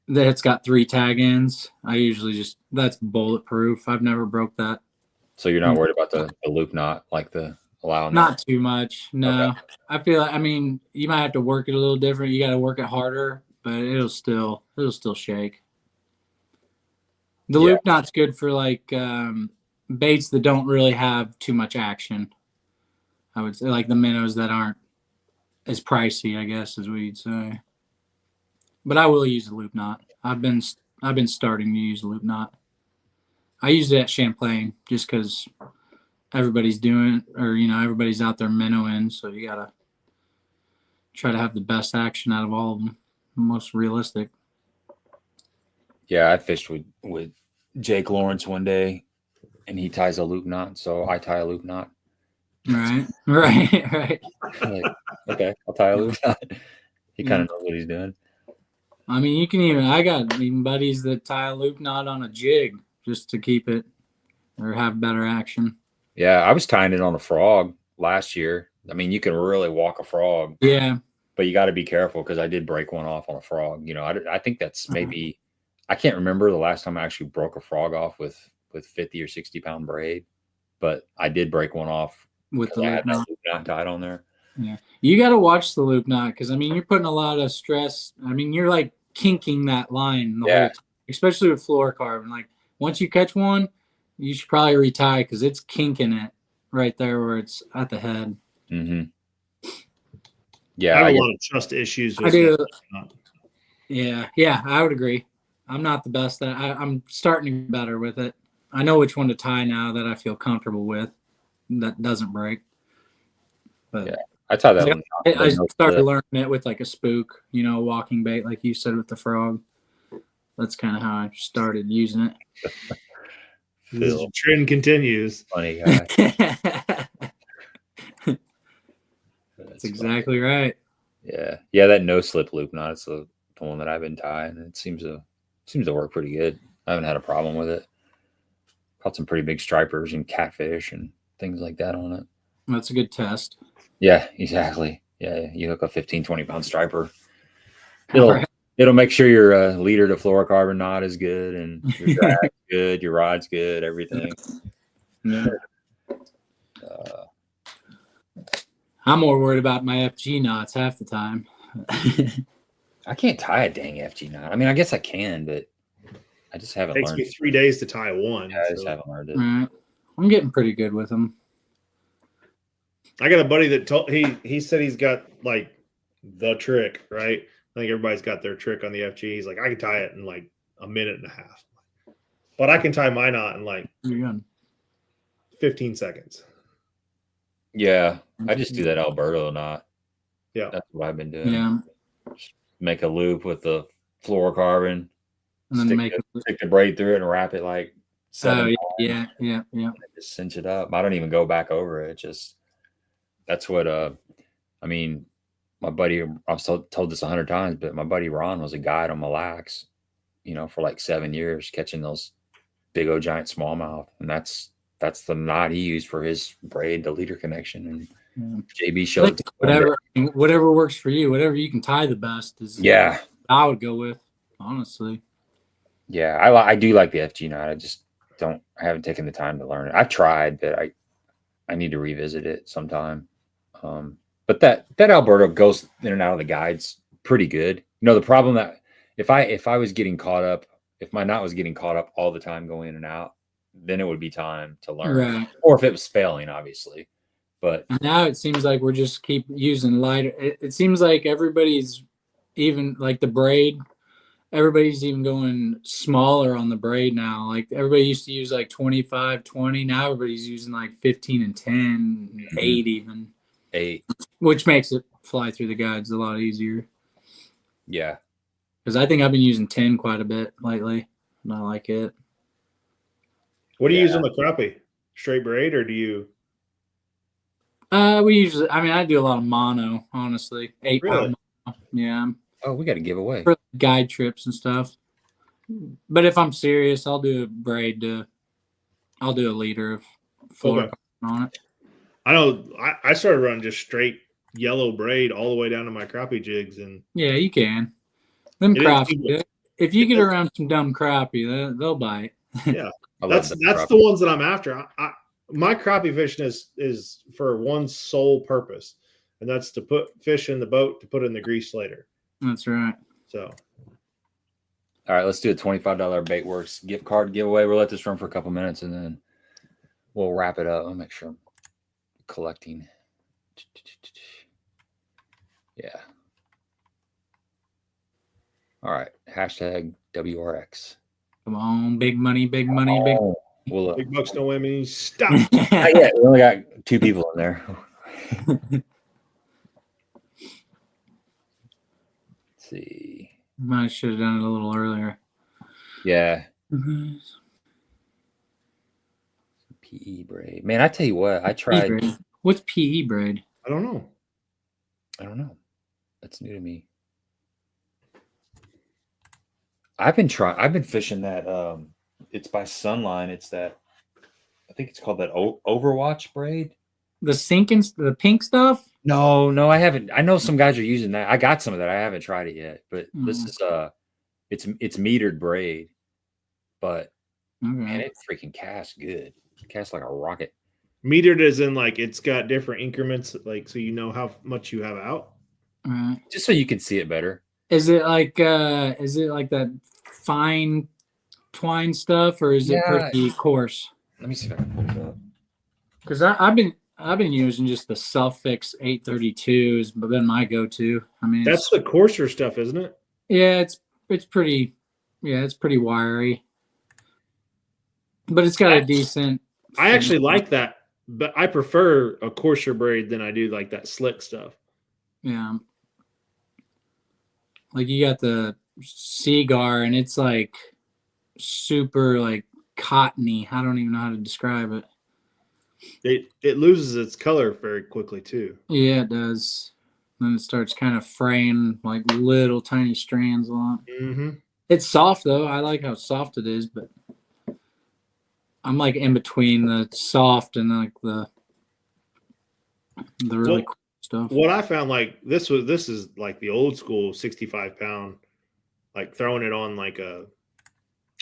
It's got 3 tag ends. I usually that's bulletproof. I've never broke that. So you're not worried about the loop knot, like the allowing? Not too much. No. Okay. I feel like, you might have to work it a little different. You got to work it harder, but it'll still shake. The loop knot's good for like baits that don't really have too much action. I would say like the minnows that aren't as pricey, I guess, as we'd say. But I will use a loop knot. I've been starting to use a loop knot. I used it at Champlain just because everybody's doing, or everybody's out there minnowing, so you gotta try to have the best action out of all of them, most realistic. Yeah, I fished with Jake Lawrence one day, and he ties a loop knot, so I tie a loop knot. Right. Like, okay, I'll tie a loop knot. He kind of knows what he's doing. I mean, I got even buddies that tie a loop knot on a jig just to keep it or have better action. Yeah, I was tying it on a frog last year. I mean, you can really walk a frog. Yeah. But you got to be careful because I did break one off on a frog. I think that's maybe, I can't remember the last time I actually broke a frog off with 50 or 60 pound braid, but I did break one off with the loop knot tied on there. Yeah. You got to watch the loop knot because, I mean, you're putting a lot of stress. I mean, you're like kinking that line the whole time, especially with fluorocarbon. Like, once you catch one, you should probably retie because it's kinking it right there where it's at the head. Mm-hmm. Yeah, I have a lot of trust issues with I do. Yeah, I would agree. I'm not the best at I'm starting to get better with it. I know which one to tie now that I feel comfortable with that doesn't break. But yeah, I tie that one. I started learning it with like a spook, walking bait, like you said with the frog. That's kind of how I started using it. The trend continues. Funny guy. That's exactly right. Yeah, that no slip loop knot is the one that I've been tying. It seems to work pretty good. I haven't had a problem with it. Caught some pretty big stripers and catfish and things like that on it. That's a good test. Yeah, exactly. Yeah, you hook a 15, 20 pound striper. It'll make sure your leader to fluorocarbon knot is good and your drag's good, your rod's good, everything. Yeah. I'm more worried about my FG knots half the time. I can't tie a dang FG knot. I mean, I guess I can, but I just haven't learned. It takes me 3 days to tie one. Yeah, I just haven't learned it. Right. I'm getting pretty good with them. I got a buddy that told he said he's got like the trick, right? I think everybody's got their trick on the FG. He's like, I can tie it in like a minute and a half, but I can tie my knot in like 15 seconds. Yeah, I just do that Alberto knot. Yeah, that's what I've been doing. Yeah, just make a loop with the fluorocarbon, and then stick the braid through it and wrap it like 7 times. Yeah. Just cinch it up. I don't even go back over it. Just that's what I mean. My buddy, I've told this 100 times, but my buddy Ron was a guide on Mille Lacs, for like 7 years, catching those big old giant smallmouth, and that's the knot he used for his braid to leader connection. And JB showed whatever works for you, whatever you can tie the best is. Yeah, I would go with, honestly. Yeah, I do like the FG knot. I haven't taken the time to learn it. I've tried, but I need to revisit it sometime. But that Alberto goes in and out of the guides pretty good. The problem that if I was getting caught up, if my knot was getting caught up all the time going in and out, then it would be time to learn. Right. Or if it was failing, obviously. But now it seems like we're just keep using lighter. It seems like everybody's even like the braid. Everybody's even going smaller on the braid now. Like everybody used to use like 25, 20. Now everybody's using like 15 and 10, 8 even. 8. Which makes it fly through the guides a lot easier. Yeah. Because I think I've been using 10 quite a bit lately. And I like it. What do you use on the crappie? Straight braid or do you? We usually, I do a lot of mono, honestly. 8 pound mono. Yeah. Oh, we got to give away. For guide trips and stuff. But if I'm serious, I'll do a braid I'll do a liter of fluorocarbon on it. I know I started running just straight yellow braid all the way down to my crappie jigs, and yeah, you can. Them crappie, if you get around some dumb crappie, they'll bite. Yeah, that's the ones that I'm after. My crappie fishing is for one sole purpose, and that's to put fish in the boat to put in the grease later. That's right. So, all right, let's do a $25 Baitworks gift card giveaway. We'll let this run for a couple minutes, and then we'll wrap it up. I'll make sure I'm collecting. Yeah. All right. Hashtag WRX. Come on, big money, big money, big. Oh, well, Big bucks, no whammies. Stop. not yet. We only got 2 people in there. Let's see. Might should have done it a little earlier. Yeah. PE braid. Man, I tell you what, I tried. What's PE braid? I don't know. That's new to me. I've been fishing that. It's by Sunline. It's that. I think it's called that Overwatch braid. The sinking, the pink stuff. No, I haven't. I know some guys are using that. I got some of that. I haven't tried it yet, but this is it's metered braid, but man, it freaking casts good. It casts like a rocket. Metered as in like it's got different increments, like so you know how much you have out. Right. Just so you can see it better. Is it like that fine twine stuff, or is it pretty coarse? Let me see if I can pull it up. Because I've been using just the Self-Fix 832s, but been my go-to. I mean, That's the coarser stuff, isn't it? Yeah, it's pretty. Yeah, it's pretty wiry, but it's got a decent. I actually like that, but I prefer a coarser braid than I do like that slick stuff. Yeah, like you got the Seagar, and it's like super like cottony. I don't even know how to describe it. It loses its color very quickly too. Yeah, it does. Then it starts kind of fraying like little tiny strands a lot. Mm-hmm. It's soft though. I like how soft it is, but I'm like in between the soft and like the really cool stuff. What I found, like this is like the old school 65 pound, like throwing it on like I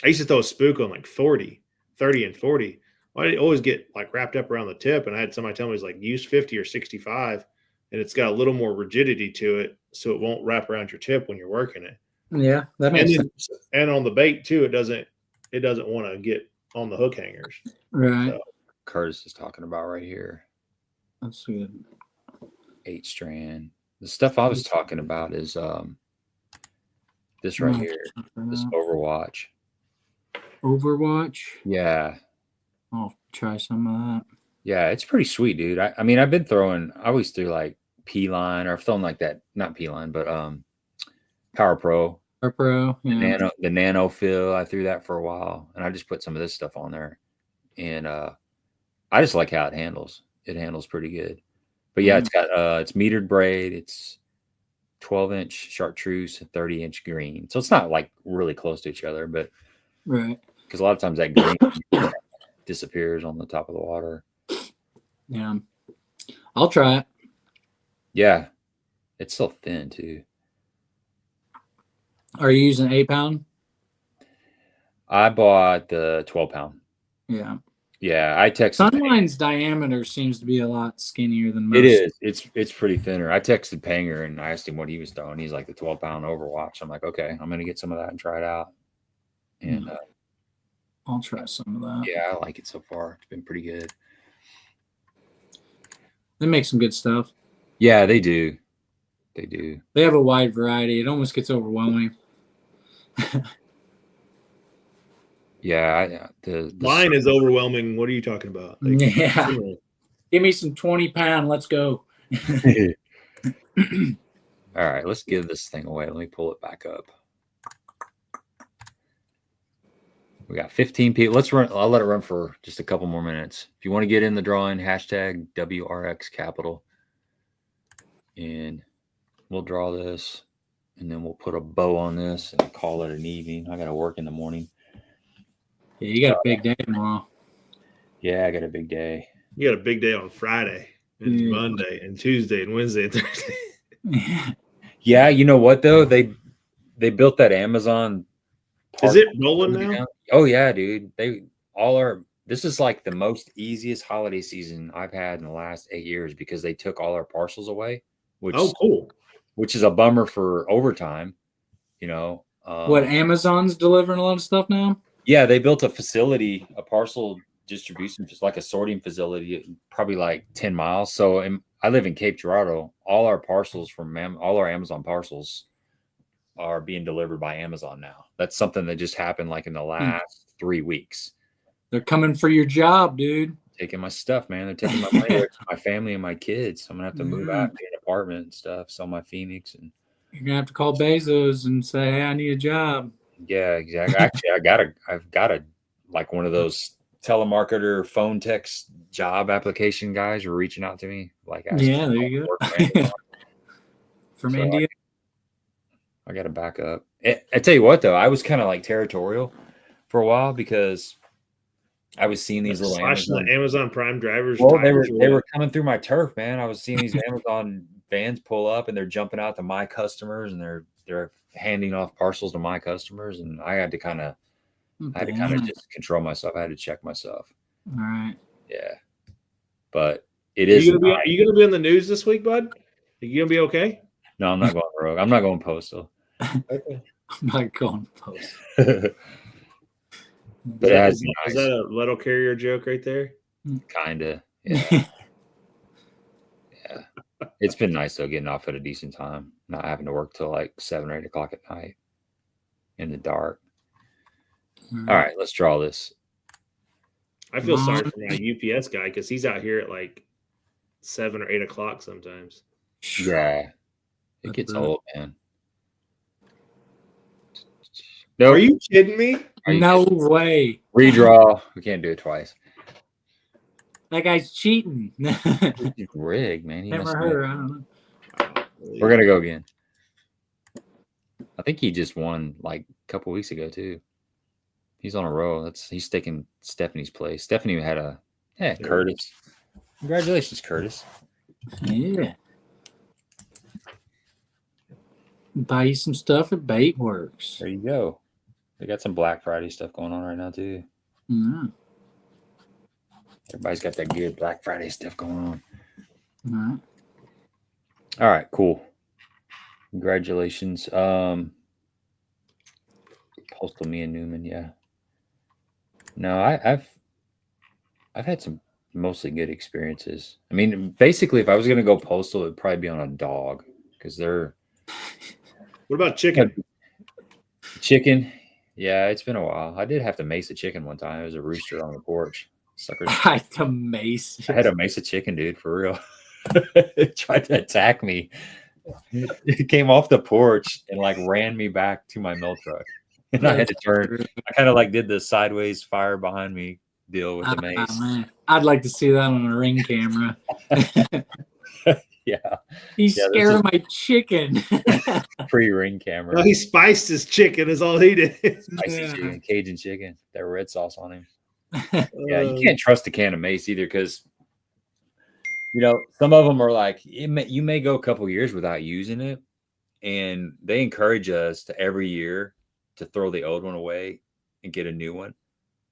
used to throw a spook on like 30 and 40. I always get like wrapped up around the tip, and I had somebody tell me it's like use 50 or 65, and it's got a little more rigidity to it, so it won't wrap around your tip when you're working it. Yeah, that makes sense. And on the bait too, it doesn't want to get on the hook hangers. Right. So, Curtis is talking about right here. That's good. 8 strand. The stuff I was talking about is this right here. This Overwatch. Overwatch? Yeah. I'll try some of that. Yeah, it's pretty sweet, dude. I mean, I always threw like P-line, or I've thrown like that, not P-line, but Power Pro. Power Pro, yeah. The Nano Fill, I threw that for a while, and I just put some of this stuff on there. And I just like how it handles. It handles pretty good. But yeah, it's got it's metered braid, it's 12-inch chartreuse, 30-inch green. So it's not like really close to each other, but right. Because a lot of times that green disappears on the top of the water. Yeah. I'll try it. Yeah. It's so thin too. Are you using 8-pound? I bought the 12-pound. Yeah. Yeah, I texted. Sunline's diameter seems to be a lot skinnier than most. It is. It's pretty thinner. I texted Panger and I asked him what he was throwing. He's like the 12-pound Overwatch. I'm like, okay, I'm gonna get some of that and try it out. And I'll try some of that. Yeah, I like it so far. It's been pretty good. They make some good stuff. Yeah, they do. They do. They have a wide variety. It almost gets overwhelming. Yeah, the line is overwhelming. What are you talking about? Like, yeah. Give me some 20-pound. Let's go. All right, let's give this thing away. Let me pull it back up. We got 15 people. Let's run. I'll let it run for just a couple more minutes. If you want to get in the drawing, hashtag WRX Capital. And we'll draw this. And then we'll put a bow on this and call it an evening. I got to work in the morning. Yeah, you got a big day tomorrow. Yeah, I got a big day. You got a big day on Friday and Monday and Tuesday and Wednesday and Thursday. Yeah, you know what though? They built that Amazon. Is it rolling now? Oh yeah, dude. This is like the most easiest holiday season I've had in the last 8 years because they took all our parcels away. Cool. Which is a bummer for overtime, you know. What, Amazon's delivering a lot of stuff now? Yeah, they built a facility, a parcel distribution, just like a sorting facility, probably like 10 miles. So I live in Cape Girardeau. All our parcels from all our Amazon parcels are being delivered by Amazon now. That's something that just happened like in the last 3 weeks. They're coming for your job, dude. Taking my stuff, man. They're taking my money away from my family and my kids. I'm gonna have to move out, get an apartment and stuff, sell my Phoenix, and you're gonna have to call Bezos and say, "Hey, I need a job." Yeah, exactly. Actually, I've got a like one of those telemarketer phone text job application guys are reaching out to me. Like, yeah, there you go. From India. I got to back up. I tell you what, though, I was kind of like territorial for a while because I was seeing these little Amazon Prime drivers. Well, they were coming through my turf, man. I was seeing these Amazon vans pull up, and they're jumping out to my customers, and they're handing off parcels to my customers, and I had to kind of just control myself. I had to check myself. All right. Yeah, but it is. Are you gonna be on the news this week, bud? Are you gonna be okay? No, I'm not going rogue. I'm not going postal. Okay. I'm not going postal. But is that a letter carrier joke right there? Kinda, yeah. Yeah. It's been nice though, getting off at a decent time, not having to work till like 7 or 8 o'clock at night in the dark. All right, let's draw this. I feel sorry for my UPS guy because he's out here at like 7 or 8 o'clock sometimes. Yeah, it gets old, man. No, are you kidding me? No way. Redraw. We can't do it twice. That guy's cheating. Rigged, man. He Never heard. I don't know. We're gonna go again. I think he just won like a couple weeks ago too. He's on a roll. He's taking Stephanie's place. Stephanie had Curtis. Congratulations, Curtis. Yeah. Buy you some stuff at Baitworks. There you go. They got some Black Friday stuff going on right now too. Mm-hmm. Everybody's got that good Black Friday stuff going on. Mm-hmm. All right, cool. Congratulations. Postal me and Newman, yeah. No, I've had some mostly good experiences. I mean, basically, if I was going to go postal, it'd probably be on a dog because they're. What about chicken? Chicken, yeah, it's been a while. I did have to mace a chicken one time. It was a rooster on the porch. Sucker. I had to mace. I had to mace a chicken, dude, for real. It tried to attack me. It came off the porch and like ran me back to my mill truck. And I had to turn. I kind of like did the sideways fire behind me deal with the mace. Man. I'd like to see that on a ring camera. Yeah. He's scared of my chicken. Pre-ring camera. No, he spiced his chicken is all he did. Spicy chicken, Cajun chicken. That red sauce on him. Yeah, you can't trust a can of mace either because, you know, some of them are like, you may go a couple years without using it. And they encourage us to every year to throw the old one away and get a new one.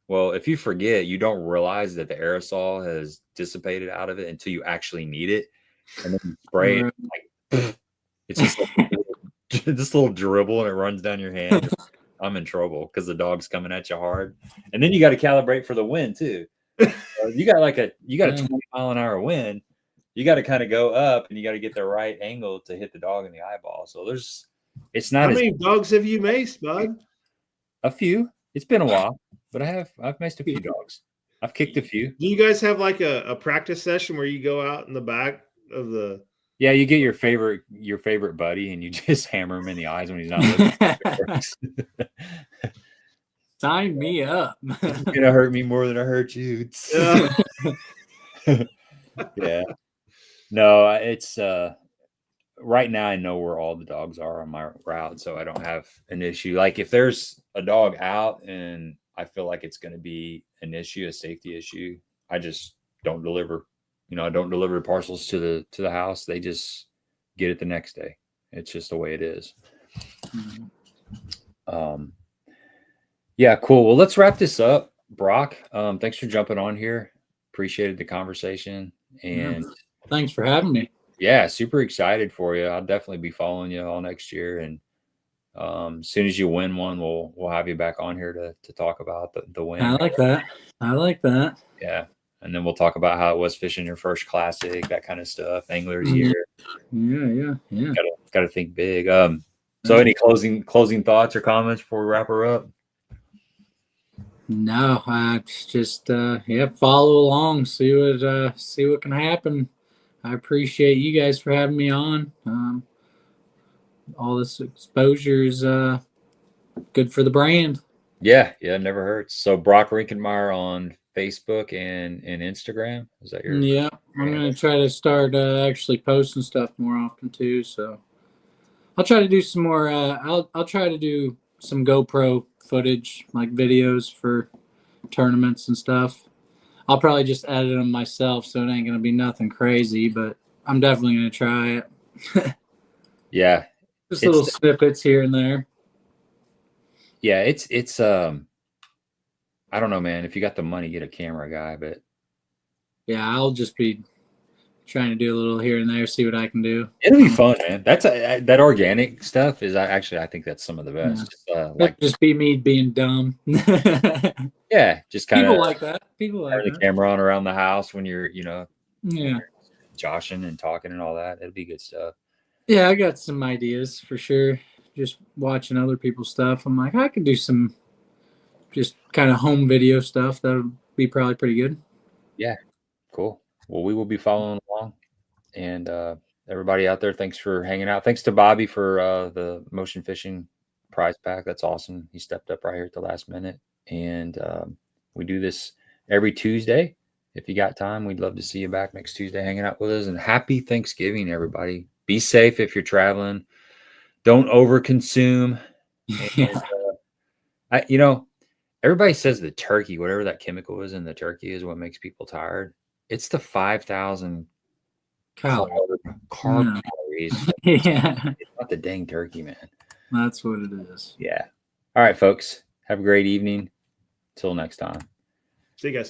Well, if you forget, you don't realize that the aerosol has dissipated out of it until you actually need it. And then you spray it, like, it's just like this little dribble and it runs down your hand. I'm in trouble because the dog's coming at you hard. And then you got to calibrate for the wind too. You got a 20-mile-an-hour wind. You got to kind of go up and you got to get the right angle to hit the dog in the eyeball. So it's not. How many dogs have you maced, bud? A few. It's been a while, but I've maced a few dogs. I've kicked a few. Do you guys have like a practice session where you go out in the back of the? Yeah, you get your favorite buddy and you just hammer him in the eyes when he's not looking. Sign me up. It's gonna hurt me more than I hurt you. Yeah. No, it's right now I know where all the dogs are on my route, so I don't have an issue. Like if there's a dog out and I feel like it's going to be an issue, a safety issue, I just don't deliver. You know, I don't deliver parcels to the house. They just get it the next day. It's just the way it is. Yeah, cool. Well, let's wrap this up. Brock, thanks for jumping on here. Appreciated the conversation. And thanks for having me. Yeah, super excited for you. I'll definitely be following you all next year. And As soon as you win one, we'll have you back on here to talk about the win. I like that. I like that. Yeah. And then we'll talk about how it was fishing your first classic, that kind of stuff, angler of the year. Yeah. Gotta think big. So any closing thoughts or comments before we wrap her up? No, I just follow along, see what can happen. I appreciate you guys for having me on. All this exposure is good for the brand. Yeah, it never hurts. So Brock Reinkemeyer on Facebook and Instagram. Is that your? Yeah, I'm gonna try to start actually posting stuff more often too. So I'll try to do some more. I'll try to do some GoPro footage, like videos for tournaments and stuff. I'll probably just edit them myself, so it ain't gonna be nothing crazy. But I'm definitely gonna try it. Yeah, just little snippets here and there. Yeah, it's I don't know, man. If you got the money, get a camera guy, but yeah, I'll just be trying to do a little here and there, see what I can do. It'll be fun, man. That's that organic stuff is actually, I think that's some of the best. Yeah. Like just be me being dumb. Yeah, just kind of people like that. People like the camera on around the house when you're, yeah, joshing and talking and all that. It'll be good stuff. Yeah, I got some ideas for sure. Just watching other people's stuff, I'm like, I could do some just kind of home video stuff. That would be probably pretty good. Yeah, cool. Well, we will be following along. And everybody out there, thanks for hanging out. Thanks to Bobby for the motion fishing prize pack. That's awesome. He stepped up right here at the last minute. And we do this every Tuesday. If you got time, we'd love to see you back next Tuesday hanging out with us. And happy Thanksgiving, everybody. Be safe if you're traveling. Don't overconsume. Yeah. And, everybody says the turkey, whatever that chemical is in the turkey, is what makes people tired. It's the 5,000 carb calories. Yeah. It's not the dang turkey, man. That's what it is. Yeah. All right, folks. Have a great evening. Till next time. See you guys.